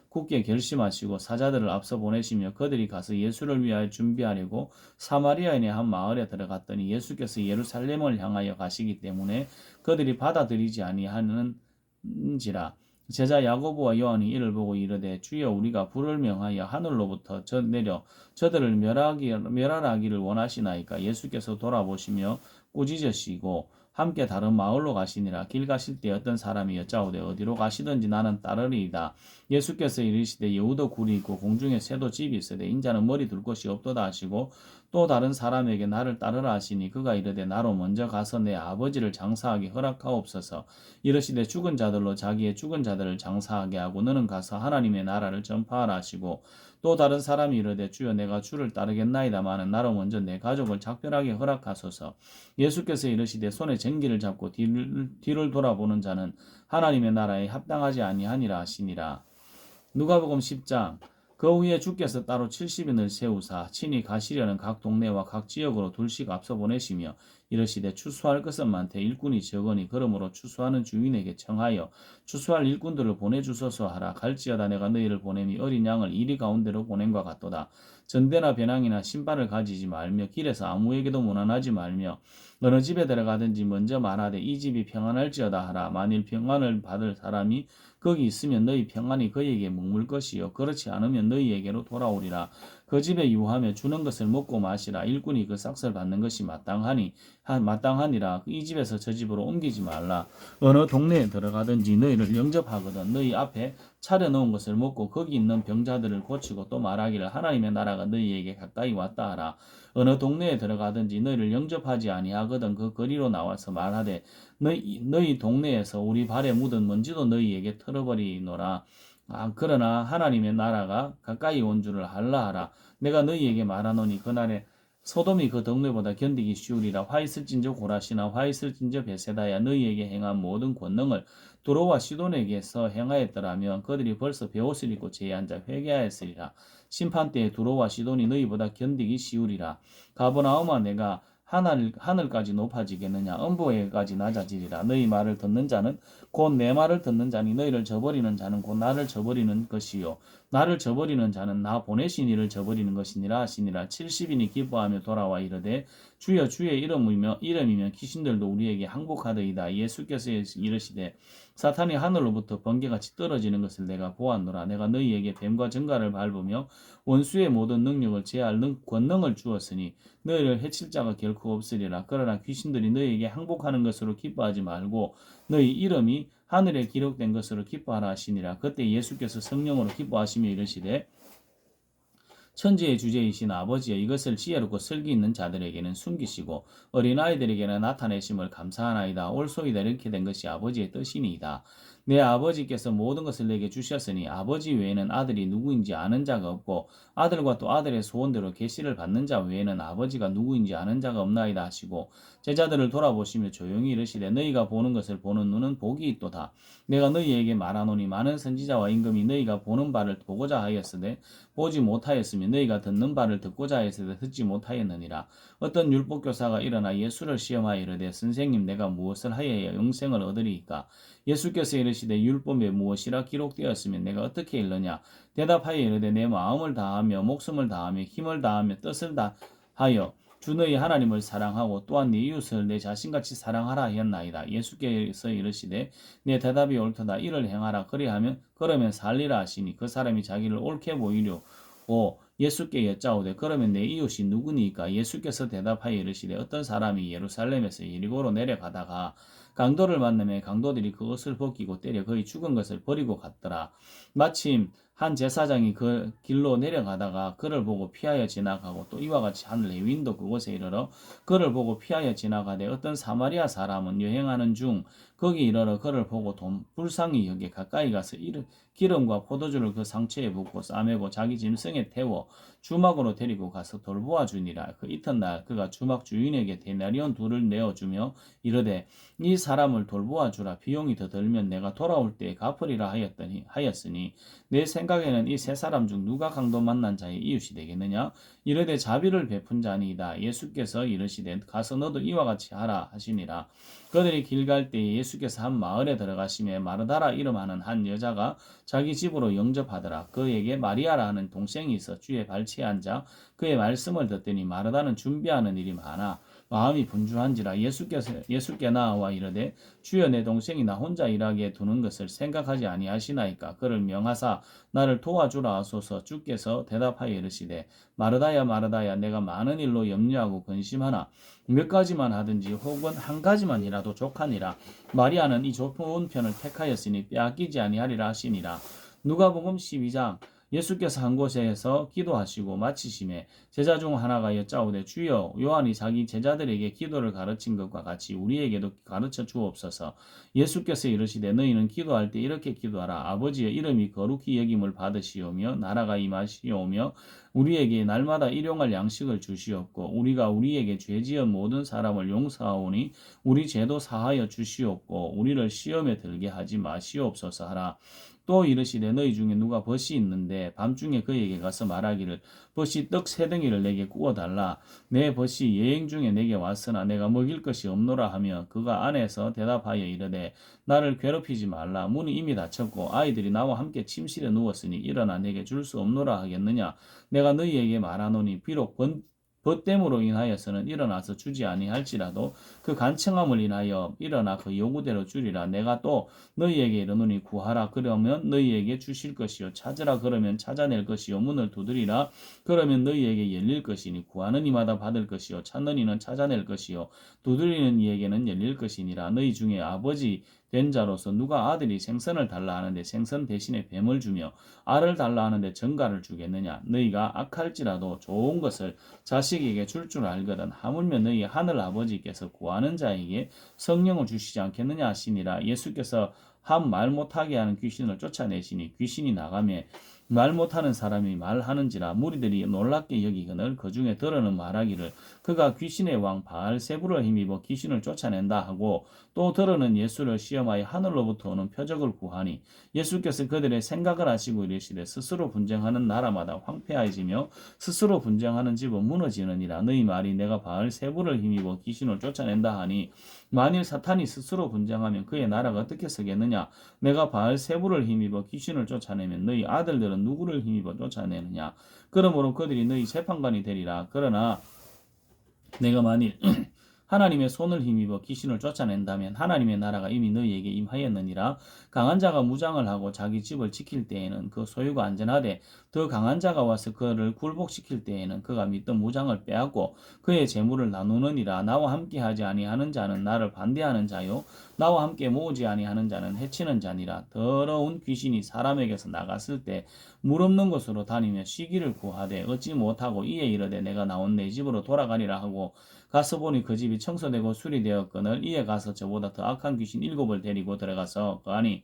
굳게 결심하시고 사자들을 앞서 보내시며 그들이 가서 예수를 위하여 준비하려고 사마리아인의 한 마을에 들어갔더니 예수께서 예루살렘을 향하여 가시기 때문에 그들이 받아들이지 아니하는지라. 제자 야고보와 요한이 이를 보고 이르되 주여 우리가 불을 명하여 하늘로부터 내려 저들을 멸하기를 원하시나이까. 예수께서 돌아보시며 꾸짖으시고 함께 다른 마을로 가시니라. 길 가실 때 어떤 사람이 여짜오되 어디로 가시든지 나는 따르리이다. 예수께서 이르시되 여우도 굴이 있고 공중에 새도 집이 있으되 인자는 머리 둘 곳이 없도다 하시고 또 다른 사람에게 나를 따르라 하시니 그가 이르되 나로 먼저 가서 내 아버지를 장사하게 허락하옵소서. 이르시되 죽은 자들로 자기의 죽은 자들을 장사하게 하고 너는 가서 하나님의 나라를 전파하라 하시고 또 다른 사람이 이르되 주여 내가 주를 따르겠나이다마는 나로 먼저 내 가족을 작별하게 허락하소서. 예수께서 이르시되 손에 쟁기를 잡고 뒤를 돌아보는 자는 하나님의 나라에 합당하지 아니하니라 하시니라. 누가복음 10장 그 후에 주께서 따로 70인을 세우사 친히 가시려는 각 동네와 각 지역으로 둘씩 앞서 보내시며 이르시되 추수할 것은 많되 일꾼이 적으니 그러므로 추수하는 주인에게 청하여 추수할 일꾼들을 보내주소서 하라. 갈지어다 내가 너희를 보냄이 어린 양을 이리 가운데로 보냄과 같도다. 전대나 배낭이나 신발을 가지지 말며 길에서 아무에게도 문안하지 말며 어느 집에 들어가든지 먼저 말하되 이 집이 평안할지어다 하라. 만일 평안을 받을 사람이 거기 있으면 너희 평안이 그에게 머물 것이요 그렇지 않으면 너희에게로 돌아오리라. 그 집에 유하며 주는 것을 먹고 마시라. 일꾼이 그 삭을 받는 것이 마땅하니라. 이 집에서 저 집으로 옮기지 말라. 어느 동네에 들어가든지 너희를 영접하거든 너희 앞에 차려놓은 것을 먹고 거기 있는 병자들을 고치고 또 말하기를 하나님의 나라가 너희에게 가까이 왔다 하라. 어느 동네에 들어가든지 너희를 영접하지 아니하거든 그 거리로 나와서 말하되 너희 동네에서 우리 발에 묻은 먼지도 너희에게 털어버리노라. 그러나 하나님의 나라가 가까이 온 줄을 알라 하라. 내가 너희에게 말하노니 그날에 소돔이 그 동네보다 견디기 쉬우리라. 화 있을진저 고라시나 화 있을진저 베세다야 너희에게 행한 모든 권능을 두로와 시돈에게서 행하였더라면 그들이 벌써 베옷을 입고 제에 앉아 회개하였으리라. 심판때에 두로와 시돈이 너희보다 견디기 쉬우리라. 가버나움아 내가 하늘까지 높아지겠느냐 음부에까지 낮아지리라. 너희 말을 듣는 자는 곧 내 말을 듣는 자니 너희를 저버리는 자는 곧 나를 저버리는 것이요 나를 저버리는 자는 나 보내신 이를 저버리는 것이니라 하시니라. 70인이 기뻐하며 돌아와 이르되 주여 주의 이름이면 귀신들도 우리에게 항복하더이다. 예수께서 이르시되 사탄이 하늘로부터 번개같이 떨어지는 것을 내가 보았노라. 내가 너희에게 뱀과 정갈을 밟으며 원수의 모든 능력을 제할 권능을 주었으니 너희를 해칠 자가 결코 없으리라. 그러나 귀신들이 너희에게 항복하는 것으로 기뻐하지 말고 너희 이름이 하늘에 기록된 것으로 기뻐하라 하시니라. 그때 예수께서 성령으로 기뻐하시며 이르시되 천지의 주제이신 아버지여 이것을 지혜롭고 설기 있는 자들에게는 숨기시고 어린아이들에게는 나타내심을 감사하나이다. 올소이다 이렇게 된 것이 아버지의 뜻이니이다. 내 아버지께서 모든 것을 내게 주셨으니 아버지 외에는 아들이 누구인지 아는 자가 없고 아들과 또 아들의 소원대로 계시를 받는 자 외에는 아버지가 누구인지 아는 자가 없나이다 하시고 제자들을 돌아보시며 조용히 이르시되 너희가 보는 것을 보는 눈은 복이 있도다. 내가 너희에게 말하노니 많은 선지자와 임금이 너희가 보는 바를 보고자 하였으되 보지 못하였으며 너희가 듣는 바를 듣고자 하였으되 듣지 못하였느니라. 어떤 율법교사가 일어나 예수를 시험하여 이르되 선생님 내가 무엇을 하여야 영생을 얻으리이까. 예수께서 이르시되 율법에 무엇이라 기록되었으면 내가 어떻게 읽느냐. 대답하여 이르되 내 마음을 다하며 목숨을 다하며 힘을 다하며 뜻을 다하여 주 너희 하나님을 사랑하고 또한 네 이웃을 내 자신같이 사랑하라 하였나이다. 예수께서 이르시되 내 대답이 옳도다. 이를 행하라. 그러면 살리라 하시니 그 사람이 자기를 옳게 보이려 예수께 여짜오되 그러면 내 이웃이 누구니까. 예수께서 대답하여 이르시되 어떤 사람이 예루살렘에서 여리고로 내려가다가 강도를 만나매 강도들이 그 옷을 벗기고 때려 거의 죽은 것을 버리고 갔더라. 마침 한 제사장이 그 길로 내려가다가 그를 보고 피하여 지나가고 또 이와 같이 한 레위인도 그곳에 이르러 그를 보고 피하여 지나가되 어떤 사마리아 사람은 여행하는 중 거기 이르러 그를 보고 불쌍히 여겨 가까이 가서 기름과 포도주를 그 상처에 붓고 싸매고 자기 짐승에 태워 주막으로 데리고 가서 돌보아 주니라. 그 이튿날 그가 주막 주인에게 데나리온 둘을 내어주며 이르되 이 사람을 돌보아 주라. 비용이 더 들면 내가 돌아올 때에 갚으리라 하였으니 내 생각에는 이 세 사람 중 누가 강도 만난 자의 이웃이 되겠느냐. 이르되 자비를 베푼 자니이다. 예수께서 이르시되 가서 너도 이와 같이 하라 하시니라. 그들이 길 갈 때에 예수께서 한 마을에 들어가시매 마르다라 이름하는 한 여자가 자기 집으로 영접하더라. 그에게 마리아라 하는 동생이 있어 주의 발치에 앉아 그의 말씀을 듣더니 마르다는 준비하는 일이 많아 마음이 분주한지라. 예수께 나와 이르되 주여 내 동생이 나 혼자 일하게 두는 것을 생각하지 아니하시나이까. 그를 명하사 나를 도와주라 하소서. 주께서 대답하여 이르시되 마르다야 마르다야 내가 많은 일로 염려하고 근심하나 몇 가지만 하든지 혹은 한 가지만이라도 족하니라. 마리아는 이 좋은 편을 택하였으니 빼앗기지 아니하리라 하시니라. 누가복음 12장. 예수께서 한 곳에서 기도하시고 마치심에 제자 중 하나가 여짜오되 주여 요한이 자기 제자들에게 기도를 가르친 것과 같이 우리에게도 가르쳐 주옵소서. 예수께서 이르시되 너희는 기도할 때 이렇게 기도하라. 아버지의 이름이 거룩히 여김을 받으시오며 나라가 임하시오며 우리에게 날마다 일용할 양식을 주시옵고 우리가 우리에게 죄지은 모든 사람을 용서하오니 우리 죄도 사하여 주시옵고 우리를 시험에 들게 하지 마시옵소서 하라. 또 이르시되 너희 중에 누가 벗이 있는데 밤중에 그에게 가서 말하기를 벗이 떡 세 덩이를 내게 구워 달라. 내 벗이 여행 중에 내게 왔으나 내가 먹일 것이 없노라 하며 그가 안에서 대답하여 이르되 나를 괴롭히지 말라. 문이 이미 닫혔고 아이들이 나와 함께 침실에 누웠으니 일어나 내게 줄 수 없노라 하겠느냐. 내가 너희에게 말하노니 비록 벗됨으로 인하여서는 일어나서 주지 아니할지라도 그 간청함을 인하여 일어나 그 요구대로 주리라. 내가 또 너희에게 이르노니 구하라 그러면 너희에게 주실 것이요 찾으라 그러면 찾아낼 것이요 문을 두드리라 그러면 너희에게 열릴 것이니 구하는 이마다 받을 것이요 찾는 이는 찾아낼 것이요 두드리는 이에게는 열릴 것이니라. 너희 중에 아버지 된 자로서 누가 아들이 생선을 달라 하는데 생선 대신에 뱀을 주며 알을 달라 하는데 정갈을 주겠느냐. 너희가 악할지라도 좋은 것을 자식에게 줄 줄 알거든 하물며 너희 하늘 아버지께서 구하는 자에게 성령을 주시지 않겠느냐 하시니라. 예수께서 한 말 못하게 하는 귀신을 쫓아내시니 귀신이 나가매 말 못하는 사람이 말하는지라. 무리들이 놀랍게 여기거늘 그 중에 들어는 말하기를 그가 귀신의 왕 바알세부를 힘입어 귀신을 쫓아낸다 하고 또 들어는 예수를 시험하여 하늘로부터 오는 표적을 구하니 예수께서 그들의 생각을 아시고 이르시되 스스로 분쟁하는 나라마다 황폐해지며 스스로 분쟁하는 집은 무너지느니라. 너희 말이 내가 바알세부를 힘입어 귀신을 쫓아낸다 하니 만일 사탄이 스스로 분쟁하면 그의 나라가 어떻게 서겠느냐. 내가 바알세부를 힘입어 귀신을 쫓아내면 너희 아들들은 누구를 힘입어 쫓아내느냐. 그러므로 그들이 너희 재판관이 되리라. 그러나 내가 만일 하나님의 손을 힘입어 귀신을 쫓아낸다면 하나님의 나라가 이미 너희에게 임하였느니라. 강한 자가 무장을 하고 자기 집을 지킬 때에는 그 소유가 안전하되 더 강한 자가 와서 그를 굴복시킬 때에는 그가 믿던 무장을 빼앗고 그의 재물을 나누느니라. 나와 함께 하지 아니하는 자는 나를 반대하는 자요 나와 함께 모으지 아니하는 자는 해치는 자니라. 더러운 귀신이 사람에게서 나갔을 때 물 없는 곳으로 다니며 쉬기를 구하되 얻지 못하고 이에 이르되 내가 나온 내 집으로 돌아가리라 하고 가서 보니 그 집이 청소되고 수리되었거늘 이에 가서 저보다 더 악한 귀신 7을 데리고 들어가서 거하니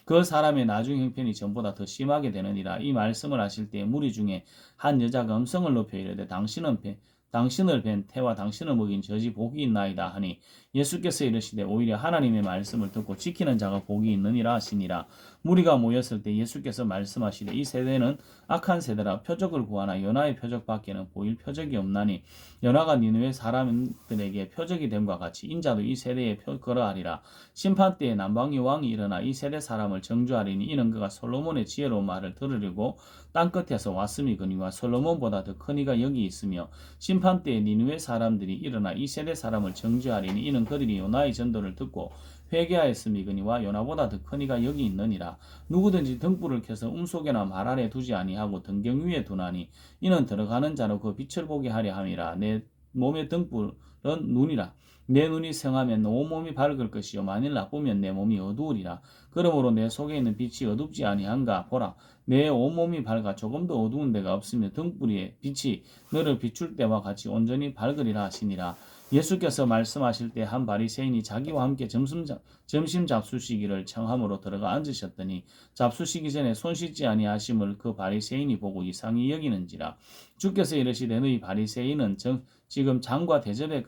그 사람의 나중 형편이 전보다 더 심하게 되느니라. 이 말씀을 하실 때 무리 중에 한 여자가 음성을 높여 이르되 당신을 뵌 태와 당신을 먹인 저지 복이 있나이다 하니 예수께서 이르시되 오히려 하나님의 말씀을 듣고 지키는 자가 복이 있느니라 하시니라. 무리가 모였을 때 예수께서 말씀하시되 이 세대는 악한 세대라. 표적을 구하나 연하의 표적밖에는 보일 표적이 없나니 연하가 니느웨 사람들에게 표적이 됨과 같이 인자도 이 세대에 그러하리라. 심판 때에 남방의 왕이 일어나 이 세대 사람을 정죄하리니 이는 그가 솔로몬의 지혜로운 말을 들으려고 땅끝에서 왔음이거니와 솔로몬보다 더 큰 이가 여기 있으며 심판 때에 니느웨 사람들이 일어나 이 세대 사람을 정죄하리니 이는 그들이 요나의 전도를 듣고 회개하였음이거니와 요나보다 더 큰 이가 여기 있느니라. 누구든지 등불을 켜서 음속에나 말 아래 두지 아니하고 등경 위에 두나니 이는 들어가는 자로 그 빛을 보게 하려 함이라. 내 몸의 등불은 눈이라. 내 눈이 성하면 온 몸이 밝을 것이요 만일 나쁘면 내 몸이 어두우리라. 그러므로 내 속에 있는 빛이 어둡지 아니한가 보라. 내 온몸이 밝아 조금도 어두운 데가 없으며 등불의 빛이 너를 비출 때와 같이 온전히 밝으리라 하시니라. 예수께서 말씀하실 때 한 바리새인이 자기와 함께 점심 잡수시기를 청함으로 들어가 앉으셨더니 잡수시기 전에 손 씻지 아니하심을 그 바리새인이 보고 이상히 여기는지라. 주께서 이르시되 너희 바리새인은 지금 장과 대접의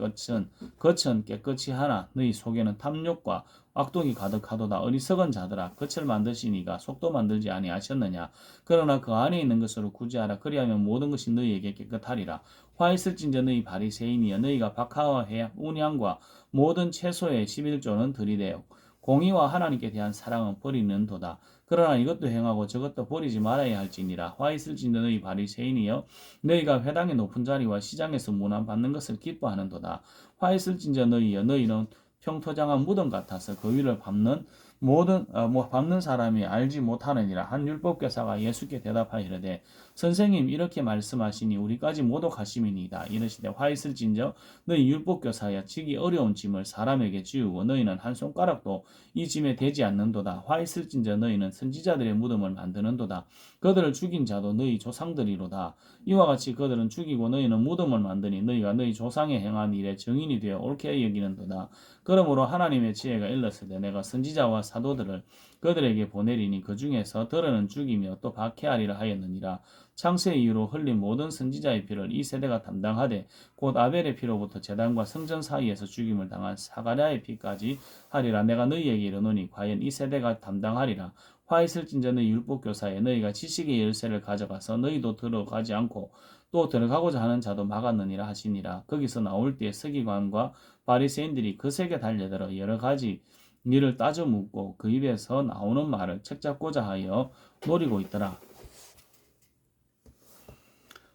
겉은 깨끗이 하나 너희 속에는 탐욕과 악독이 가득하도다. 어리석은 자들아 겉을 만드시니가 속도 만들지 아니하셨느냐. 그러나 그 안에 있는 것으로 구제하라. 그리하면 모든 것이 너희에게 깨끗하리라. 화 있을진저 너희 바리새인이여 너희가 박하와 해 운양과 모든 채소의 11조는 들이대어 공의와 하나님께 대한 사랑은 버리는도다. 그러나 이것도 행하고 저것도 버리지 말아야 할지니라. 화 있을진저 너희 바리새인이여 너희가 회당의 높은 자리와 시장에서 문안 받는 것을 기뻐하는도다. 화 있을진저 너희여 너희는 평토장한 무덤 같아서 그 위를 밟는 밟는 사람이 알지 못하느니라. 한 율법교사가 예수께 대답하여 이르되 선생님 이렇게 말씀하시니 우리까지 모독하심이니이다. 이르시되 화 있을진저 너희 율법교사여 지기 어려운 짐을 사람에게 지우고 너희는 한 손가락도 이 짐에 대지 않는도다. 화 있을진저 너희는 선지자들의 무덤을 만드는도다. 그들을 죽인 자도 너희 조상들이로다. 이와 같이 그들은 죽이고 너희는 무덤을 만드니 너희가 너희 조상의 행한 일에 증인이 되어 옳게 여기는도다. 그러므로 하나님의 지혜가 일렀으되 내가 선지자와 사도들을 그들에게 보내리니 그 중에서 더러는 죽이며 또 박해하리라 하였느니라. 창세 이후로 흘린 모든 선지자의 피를 이 세대가 담당하되 곧 아벨의 피로부터 제단과 성전 사이에서 죽임을 당한 사가랴의 피까지 하리라. 내가 너희에게 이르노니 과연 이 세대가 담당하리라. 화 있을진저 너희 율법교사에 너희가 지식의 열쇠를 가져가서 너희도 들어가지 않고 또 들어가고자 하는 자도 막았느니라 하시니라. 거기서 나올 때에 서기관과 바리새인들이 그 색에 달려들어 여러 가지 이를 따져 묻고 그 입에서 나오는 말을 책잡고자 하여 노리고 있더라.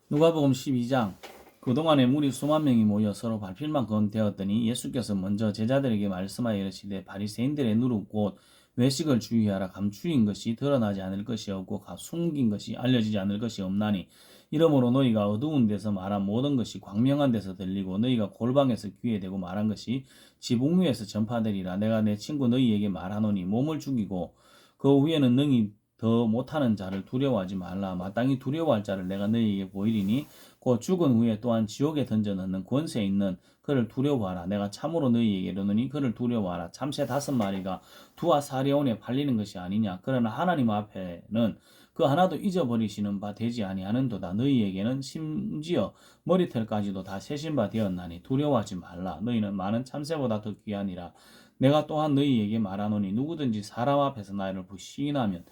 누가복음 12장. 그동안에 무리 수만 명이 모여 서로 발필만 되었더니 예수께서 먼저 제자들에게 말씀하여 이르시되 바리새인들의 누룩 곧 외식을 주의하라. 감추인 것이 드러나지 않을 것이 없고 숨긴 것이 알려지지 않을 것이 없나니 이러므로 너희가 어두운 데서 말한 모든 것이 광명한 데서 들리고 너희가 골방에서 귀에 대고 말한 것이 지붕 위에서 전파되리라. 내가 내 친구 너희에게 말하노니 몸을 죽이고 그 후에는 능히 더 못하는 자를 두려워하지 말라. 마땅히 두려워할 자를 내가 너희에게 보이리니 곧 죽은 후에 또한 지옥에 던져 넣는 권세 있는 그를 두려워하라. 내가 참으로 너희에게 이르노니 그를 두려워하라. 참새 5마리가 두와 사려온에 팔리는 것이 아니냐. 그러나 하나님 앞에는 그 하나도 잊어버리시는 바 되지 아니하는도다. 너희에게는 심지어 머리털까지도 다 세신 바 되었나니 두려워하지 말라. 너희는 많은 참새보다 더 귀하니라. 내가 또한 너희에게 말하노니 누구든지 사람 앞에서 나를 시인하면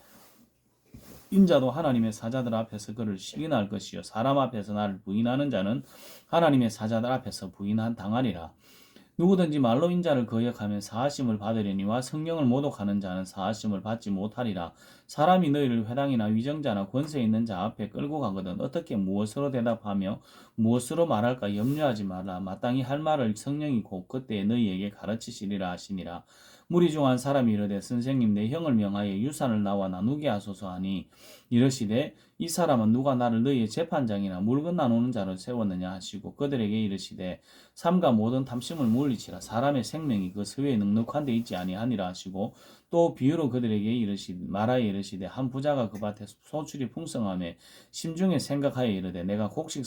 인자도 하나님의 사자들 앞에서 그를 시인할 것이요 사람 앞에서 나를 부인하는 자는 하나님의 사자들 앞에서 부인한 당하리라. 누구든지 말로 인자를 거역하면 사하심을 받으려니와 성령을 모독하는 자는 사하심을 받지 못하리라. 사람이 너희를 회당이나 위정자나 권세 있는 자 앞에 끌고 가거든 어떻게 무엇으로 대답하며 무엇으로 말할까 염려하지 말라. 마땅히 할 말을 성령이 곧 그때 너희에게 가르치시리라 하시니라. 무리 중 한 사람이 이르되 선생님 내 형을 명하여 유산을 나와 나누게 하소서 하니 이르시되 이 사람은 누가 나를 너희의 재판장이나 물건 나누는 자로 세웠느냐 하시고 그들에게 이르시되 삼가 모든 탐심을 물리치라. 사람의 생명이 그 서위에 넉넉한 데 있지 아니하니라 하시고 또 비유로 그들에게 말하여 이르시되 한 부자가 그 밭에 소출이 풍성함에 심중에 생각하여 이르되 내가 곡식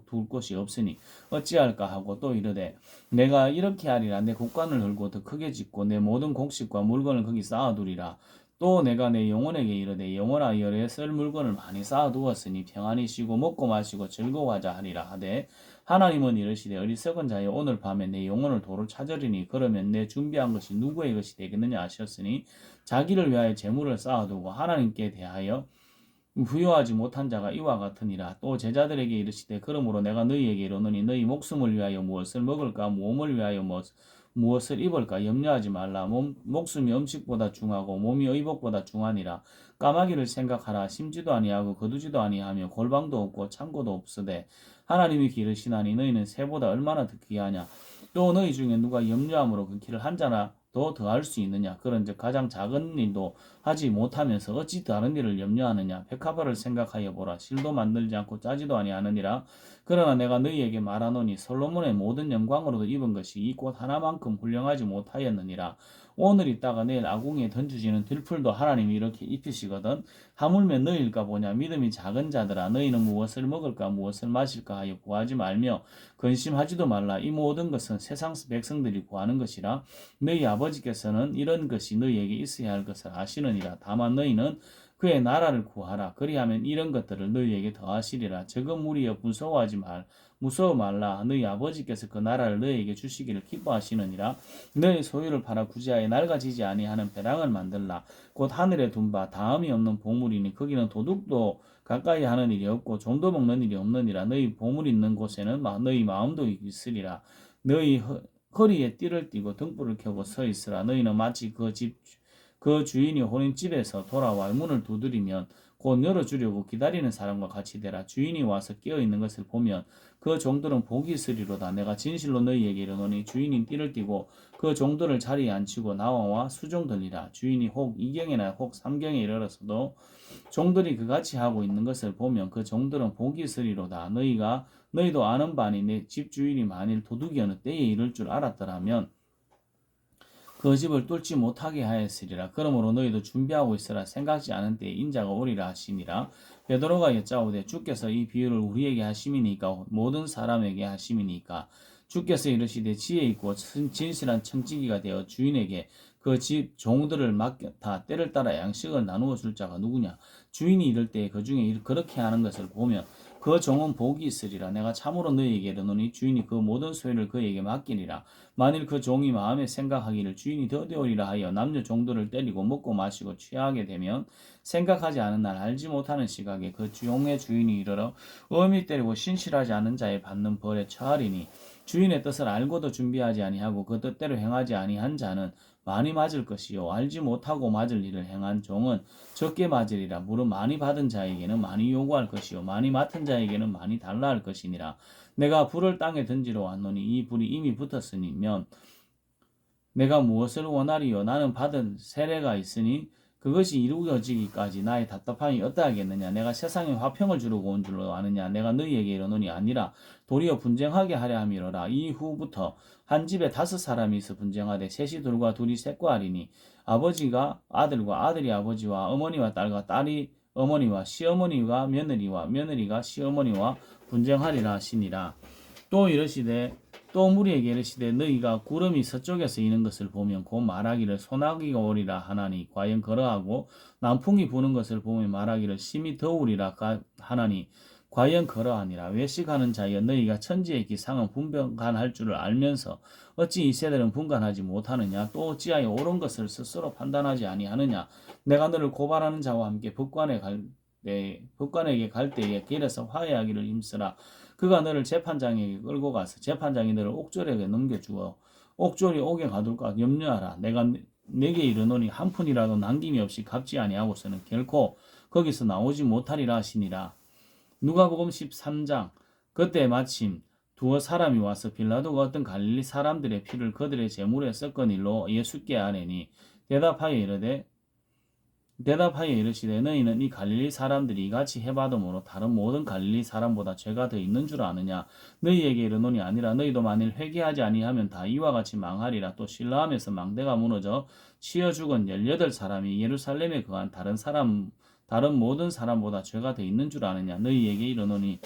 둘 곳이 없으니 어찌할까 하고 또 이르되 내가 이렇게 하리라. 내 곡간을 헐고 더 크게 짓고 내 모든 곡식과 물건을 거기 쌓아두리라. 또 내가 내 영혼에게 이르되 영혼아 열에 쓸 물건을 많이 쌓아두었으니 평안히 쉬고 먹고 마시고 즐거워하자 하리라 하되 하나님은 이르시되 어리석은 자여 오늘 밤에 내 영혼을 도로 찾으리니 그러면 내 준비한 것이 누구의 것이 되겠느냐 하셨으니 자기를 위하여 재물을 쌓아두고 하나님께 대하여 부요하지 못한 자가 이와 같으니라. 또 제자들에게 이르시되 그러므로 내가 너희에게 이르노니 너희 목숨을 위하여 무엇을 먹을까 몸을 위하여 무엇을 입을까 염려하지 말라. 목숨이 음식보다 중하고 몸이 의복보다 중하니라. 까마귀를 생각하라. 심지도 아니하고 거두지도 아니하며 골방도 없고 창고도 없으되 하나님이 기르시나니 너희는 새보다 얼마나 더 귀하냐. 또 너희 중에 누가 염려함으로 그 길을 한 자나 더 더할 수 있느냐. 그런즉 가장 작은 일도 하지 못하면서 어찌 다른 일을 염려하느냐. 백합화를 생각하여 보라. 실도 만들지 않고 짜지도 아니하느니라. 그러나 내가 너희에게 말하노니 솔로몬의 모든 영광으로도 입은 것이 이 꽃 하나만큼 훌륭하지 못하였느니라. 오늘 있다가 내일 아궁이에 던져지는 들풀도 하나님이 이렇게 입히시거든. 하물며 너희일까 보냐. 믿음이 작은 자들아 너희는 무엇을 먹을까 무엇을 마실까 하여 구하지 말며 근심하지도 말라. 이 모든 것은 세상 백성들이 구하는 것이라. 너희 아버지께서는 이런 것이 너희에게 있어야 할 것을 아시느니라. 다만 너희는 그의 나라를 구하라. 그리하면 이런 것들을 너희에게 더하시리라. 적은 무리여 무서워 말라. 너희 아버지께서 그 나라를 너희에게 주시기를 기뻐하시느니라. 너희 소유를 팔아 구제하여 낡아지지 아니하는 배당을 만들라. 곧 하늘에 둔 바 다음이 없는 보물이니 거기는 도둑도 가까이 하는 일이 없고 좀도 먹는 일이 없느니라. 너희 보물 있는 곳에는 너희 마음도 있으리라. 너희 허리에 띠를 띠고 등불을 켜고 서 있으라. 너희는 마치 그 주인이 혼인집에서 돌아와 문을 두드리면 곧 열어주려고 기다리는 사람과 같이 되라. 주인이 와서 깨어있는 것을 보면 그 종들은 복이 있으리로다. 내가 진실로 너희에게 이르노니 주인이 띠를 띠고 그 종들을 자리에 앉히고 나와 수종들리라. 주인이 혹 2경이나 혹 3경에 이르러서도 종들이 그같이 하고 있는 것을 보면 그 종들은 복이 있으리로다. 너희도 아는 바니 내 집 주인이 만일 도둑이 어느 때에 이를 줄 알았더라면 그 집을 뚫지 못하게 하였으리라. 그러므로 너희도 준비하고 있으라. 생각지 않은 때에 인자가 오리라 하시니라. 베드로가 여짜오되 주께서 이 비유를 우리에게 하심이니까 모든 사람에게 하심이니까 주께서 이르시되 지혜 있고 진실한 청지기가 되어 주인에게 그 집 종들을 맡겼다. 때를 따라 양식을 나누어 줄 자가 누구냐. 주인이 이를 때 그 중에 그렇게 하는 것을 보면 그 종은 복이 있으리라. 내가 참으로 너희에게 이르노니 주인이 그 모든 소유를 그에게 맡기리라. 만일 그 종이 마음에 생각하기를 주인이 더디오리라 하여 남녀 종들을 때리고 먹고 마시고 취하게 되면 생각하지 않은 날 알지 못하는 시각에 그 종의 주인이 이르러 엄히 때리고 신실하지 않은 자에 받는 벌에 처하리니 주인의 뜻을 알고도 준비하지 아니하고 그 뜻대로 행하지 아니한 자는 많이 맞을 것이요 알지 못하고 맞을 일을 행한 종은 적게 맞으리라. 물은 많이 받은 자에게는 많이 요구할 것이요 많이 맡은 자에게는 많이 달라 할 것이니라. 내가 불을 땅에 던지러 왔노니 이 불이 이미 붙었으니면 내가 무엇을 원하리요? 나는 받은 세례가 있으니 그것이 이루어지기까지 나의 답답함이 어떠하겠느냐? 내가 세상에 화평을 주려고 온 줄로 아느냐? 내가 너희에게 이르노니 아니라 도리어 분쟁하게 하려 함이로라. 이후부터 한 집에 5사람이 있어 분쟁하되 셋이 둘과 둘이 셋과 하리니 아버지가 아들과 아들이 아버지와 어머니와 딸과 딸이 어머니와 시어머니가 며느리와 며느리가 시어머니와 분쟁하리라 하시니라. 또 이르시되 또 무리에게 이르시되 너희가 구름이 서쪽에서 이는 것을 보면 곧 말하기를 소나기가 오리라 하나니 과연 그러하고 남풍이 부는 것을 보면 말하기를 심히 더우리라 하나니 과연 그러하니라. 외식하는 자여 너희가 천지의 기상은 분간할 줄을 알면서 어찌 이 세대는 분간하지 못하느냐? 또 어찌하여 옳은 것을 스스로 판단하지 아니하느냐? 내가 너를 고발하는 자와 함께 법관에게 갈 때에 길에서 화해하기를 힘쓰라. 그가 너를 재판장에게 끌고 가서 재판장이 너를 옥졸에게 넘겨주어 옥졸이 옥에 가둘까 염려하라. 내가 내게 이르노니 한 푼이라도 남김이 없이 갚지 아니하고서는 결코 거기서 나오지 못하리라 하시니라. 누가복음 13장. 그때 마침 두어 사람이 와서 빌라도가 어떤 갈릴리 사람들의 피를 그들의 제물에 섞은 일로 예수께 아뢰니 대답하여 이르시되 너희는 이 갈릴리 사람들이 이같이 해봐도므로 다른 모든 갈릴리 사람보다 죄가 더 있는 줄 아느냐? 너희에게 이르노니 아니라 너희도 만일 회개하지 아니하면 다 이와 같이 망하리라. 또 실로암에서 망대가 무너져 치여 죽은 18사람이 예루살렘에 거한 다른 모든 사람보다 죄가 더 있는 줄 아느냐? 너희에게 이르노니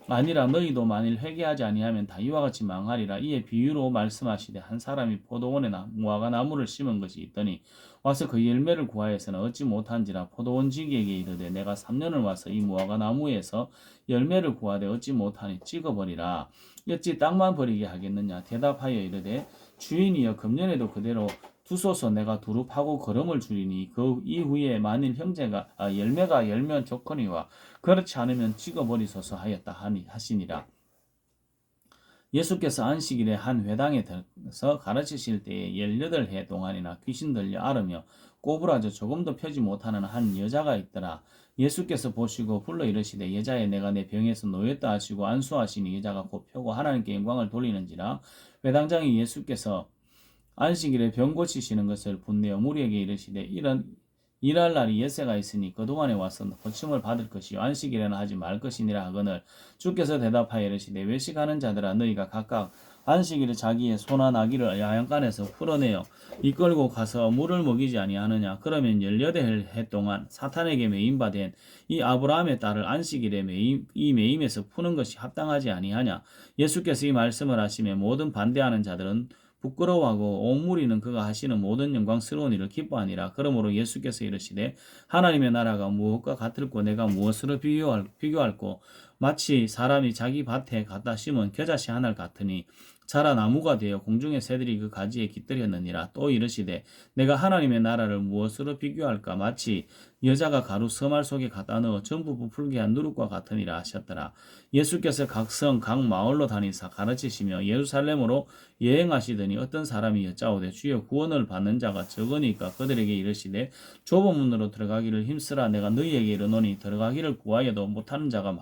아니라 너희도 만일 회개하지 아니하면 다 이와 같이 망하리라. 이에 비유로 말씀하시되 한 사람이 포도원에 무화과 나무를 심은 것이 있더니 와서 그 열매를 구하여서는 얻지 못한지라. 포도원지기에게 이르되 내가 3년을 와서 이 무화과 나무에서 열매를 구하되 얻지 못하니 찍어버리라. 어찌 땅만 버리게 하겠느냐? 대답하여 이르되 주인이여 금년에도 그대로 두소서. 내가 두루 파고 거름을 주리니 그 이후에 만일 열매가 열면 좋거니와 그렇지 않으면 찍어버리소서 하였다 하시니라. 예수께서 안식일에 한 회당에 들어서 가르치실 때에 18해 동안이나 귀신 들려 앓으며 꼬부라져 조금도 펴지 못하는 한 여자가 있더라. 예수께서 보시고 불러 이르시되 여자여 내가 내 병에서 놓였다 하시고 안수하시니 여자가 곧 펴고 하나님께 영광을 돌리는지라. 회당장이 예수께서 안식일에 병 고치시는 것을 분내어 무리에게 이르시되 일할 날이 엿새가 있으니 그동안에 와서 고침을 받을 것이요 안식일에는 하지 말 것이니라 하거늘 주께서 대답하여 이르시되 외식하는 자들아 너희가 각각 안식일에 자기의 소나 나귀를 야양간에서 풀어내어 이끌고 가서 물을 먹이지 아니하느냐? 그러면 18해 동안 사탄에게 매임받은 이 아브라함의 딸을 안식일에 매임에서 푸는 것이 합당하지 아니하냐? 예수께서 이 말씀을 하시며 모든 반대하는 자들은 부끄러워하고 온 무리는 그가 하시는 모든 영광스러운 일을 기뻐하니라. 그러므로 예수께서 이르시되 하나님의 나라가 무엇과 같을꼬 내가 무엇으로 비교할꼬 마치 사람이 자기 밭에 갖다 심은 겨자씨 하나를 같으니 자라 나무가 되어 공중의 새들이 그 가지에 깃들였느니라. 또 이르시되 내가 하나님의 나라를 무엇으로 비교할까 마치 여자가 가루 서말 속에 갖다 넣어 전부 부풀게 한 누룩과 같으니라 하셨더라. 예수께서 각 성 각 마을로 다니사 가르치시며 예루살렘으로 여행하시더니 어떤 사람이 여짜오되 주여 구원을 받는 자가 적으니까 그들에게 이르시되 좁은 문으로 들어가기를 힘쓰라. 내가 너희에게 이르노니 들어가기를 구하여도 못하는 자가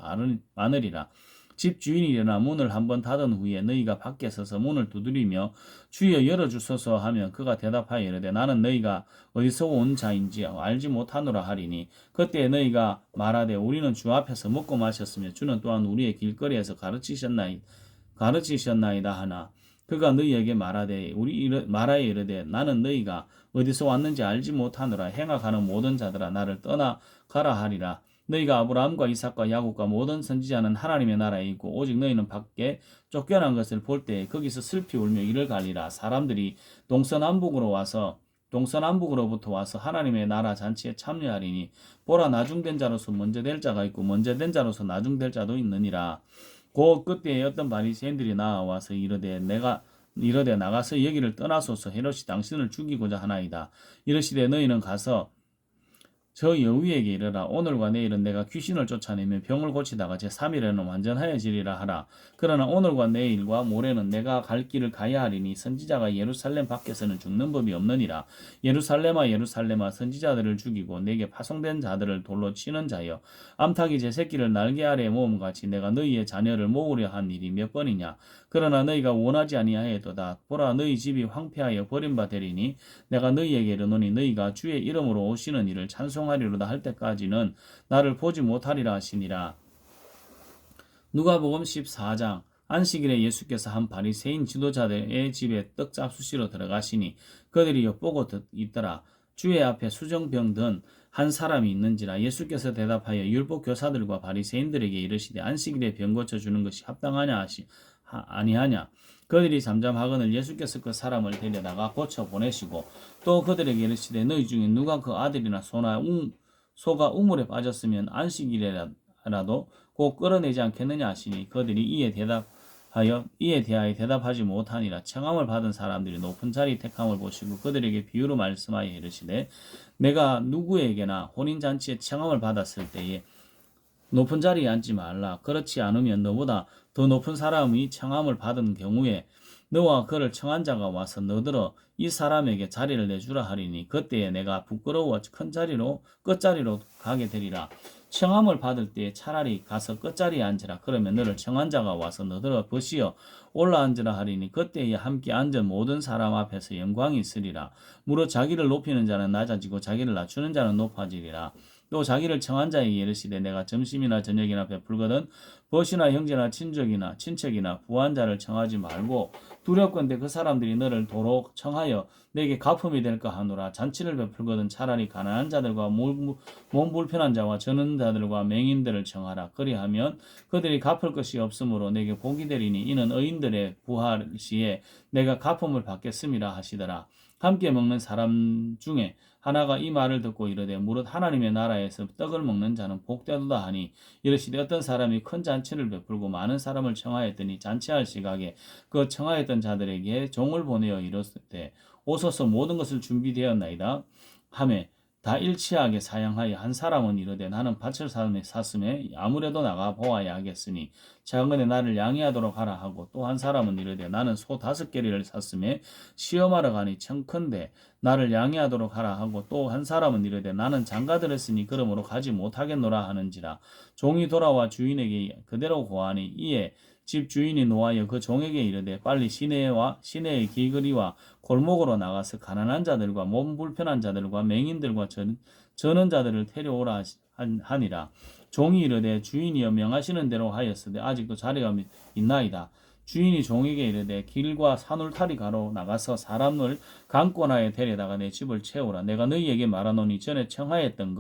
많으리라. 집 주인이 일어나 문을 한번 닫은 후에 너희가 밖에 서서 문을 두드리며 주여 열어주소서 하면 그가 대답하여 이르되 나는 너희가 어디서 온 자인지 알지 못하노라 하리니 그때 너희가 말하되 우리는 주 앞에서 먹고 마셨으며 주는 또한 우리의 길거리에서 가르치셨나이다 하나 그가 너희에게 말하여 이르되 나는 너희가 어디서 왔는지 알지 못하노라. 행악하는 모든 자들아 나를 떠나가라 하리라. 너희가 아브라함과 이삭과 야곱과 모든 선지자는 하나님의 나라에 있고 오직 너희는 밖에 쫓겨난 것을 볼 때 거기서 슬피 울며 이를 갈리라. 사람들이 동서남북으로 와서 동서남북으로부터 와서 하나님의 나라 잔치에 참여하리니 보라 나중된 자로서 먼저 될 자가 있고 먼저 된 자로서 나중될 자도 있느니라. 곧 그때에 어떤 바리새인들이 나와서 이르되 나가서 여기를 떠나소서. 헤롯이 당신을 죽이고자 하나이다. 이르시되 너희는 가서 저 여우에게 이르라. 오늘과 내일은 내가 귀신을 쫓아내며 병을 고치다가 제3일에는 완전하여지리라 하라. 그러나 오늘과 내일과 모레는 내가 갈 길을 가야 하리니 선지자가 예루살렘 밖에서는 죽는 법이 없느니라. 예루살렘아 예루살렘아 선지자들을 죽이고 내게 파송된 자들을 돌로 치는 자여, 암탉이 제 새끼를 날개 아래에 모음같이 내가 너희의 자녀를 모으려 한 일이 몇 번이냐. 그러나 너희가 원하지 아니하였도다. 보라 너희 집이 황폐하여 버림바 되리니 내가 너희에게 이르노니 너희가 주의 이름으로 오시는 이를 찬송하리로다 할 때까지는 나를 보지 못하리라 하시니라. 누가복음 14장. 안식일에 예수께서 한 바리새인 지도자들의 집에 떡 잡수시러 들어가시니 그들이 엿보고 있더라. 주의 앞에 수정병 든 한 사람이 있는지라. 예수께서 대답하여 율법 교사들과 바리새인들에게 이르시되 안식일에 병 고쳐 주는 것이 합당하냐 아니하냐. 그들이 잠잠하거늘 예수께서 그 사람을 데려다가 고쳐 보내시고 또 그들에게 이르시되 너희 중에 누가 그 아들이나 소가 우물에 빠졌으면 안식일에라도 곧 끌어내지 않겠느냐 하시니 그들이 이에 대하여 대답하지 못하니라. 청함을 받은 사람들이 높은 자리 택함을 보시고 그들에게 비유로 말씀하여 이르시되 내가 누구에게나 혼인잔치에 청함을 받았을 때에 높은 자리에 앉지 말라. 그렇지 않으면 너보다 더 높은 사람이 청함을 받은 경우에 너와 그를 청한 자가 와서 너더러 이 사람에게 자리를 내주라 하리니 그때에 내가 부끄러워 큰 자리로 끝자리로 가게 되리라. 청함을 받을 때에 차라리 가서 끝자리에 앉으라. 그러면 너를 청한 자가 와서 너더러 벗이어 올라앉으라 하리니 그때에 함께 앉은 모든 사람 앞에서 영광이 있으리라. 무릇 자기를 높이는 자는 낮아지고 자기를 낮추는 자는 높아지리라. 또 자기를 청한 자에게 이르시되 내가 점심이나 저녁이나 베풀거든 벗이나 형제나 친척이나 부한 자를 청하지 말고 두렵건대 그 사람들이 너를 도로 청하여 내게 가품이 될까 하노라. 잔치를 베풀거든 차라리 가난한 자들과 몸 불편한 자와 저는 자들과 맹인들을 청하라. 그리하면 그들이 갚을 것이 없으므로 내게 복이 되리니 이는 의인들의 부활 시에 내가 가품을 받겠음이라 하시더라. 함께 먹는 사람 중에 하나가 이 말을 듣고 이르되 무릇 하나님의 나라에서 떡을 먹는 자는 복되도다 하니 이르시되 어떤 사람이 큰 잔치를 베풀고 많은 사람을 청하였더니 잔치할 시각에 그 청하였던 자들에게 종을 보내어 이르되 오소서 모든 것을 준비되었나이다 하매 다 일치하게 사양하여 한 사람은 이르되 나는 밭을 샀음에 아무래도 나가 보아야 하겠으니 작은에 나를 양해하도록 하라 하고 또 한 사람은 이르되 나는 소 5개리를 샀음에 시험하러 가니 청컨대 나를 양해하도록 하라 하고 또 한 사람은 이르되 나는 장가들었으니 그러므로 가지 못하겠노라 하는지라. 종이 돌아와 주인에게 그대로 고하니 이에 집 주인이 노하여 그 종에게 이르되 빨리 시내의 길거리와 골목으로 나가서 가난한 자들과 몸 불편한 자들과 맹인들과 저는 자들을 데려오라 하니라. 종이 이르되 주인이여 명하시는 대로 하였으되 아직도 자리가 있나이다. 주인이 종에게 이르되 길과 산울타리 가로 나가서 사람을 강권하여 데려다가 내 집을 채우라. 내가 너희에게 말하노니 전에 청하였던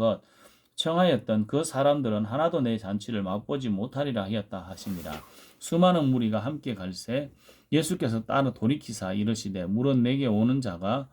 그 사람들은 하나도 내 잔치를 맛보지 못하리라 하였다 하시니라. 수많은 무리가 함께 갈새 예수께서 따로 돌이키사 이르시되 무릇 내게 오는 자가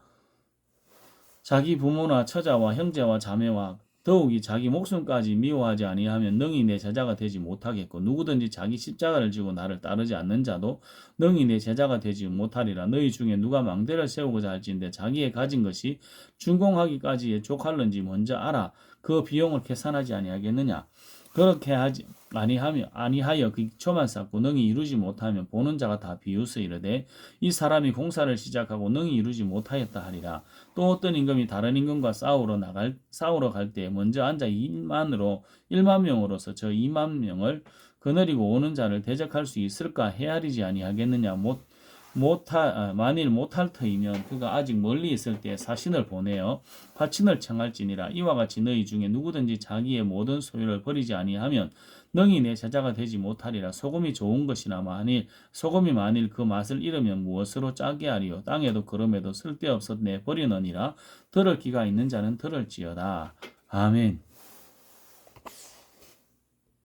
자기 부모나 처자와 형제와 자매와 더욱이 자기 목숨까지 미워하지 아니하면 능히 내 제자가 되지 못하겠고 누구든지 자기 십자가를 지고 나를 따르지 않는 자도 능히 내 제자가 되지 못하리라. 너희 중에 누가 망대를 세우고자 할진대 자기의 가진 것이 준공하기까지에 족할는지 먼저 알아 그 비용을 계산하지 아니하겠느냐. 그렇게 하지 아니하여 그 기초만 쌓고 능히 이루지 못하면 보는 자가 다 비웃어 이르되 이 사람이 공사를 시작하고 능히 이루지 못하였다 하리라. 또 어떤 임금이 다른 임금과 싸우러 갈 때 먼저 앉아 1만 명으로서 저 2만 명을 거느리고 오는 자를 대적할 수 있을까 헤아리지 아니하겠느냐. 만일 못할 터이면 그가 아직 멀리 있을 때 사신을 보내어 화친을 청할지니라. 이와 같이 너희 중에 누구든지 자기의 모든 소유를 버리지 아니하면 능히 내 제자가 되지 못하리라. 소금이 좋은 것이나 소금이 만일 그 맛을 잃으면 무엇으로 짜게 하리요. 땅에도 그럼에도 쓸데없어 내버리느니라. 들을 귀가 있는 자는 들을지어다. 아멘.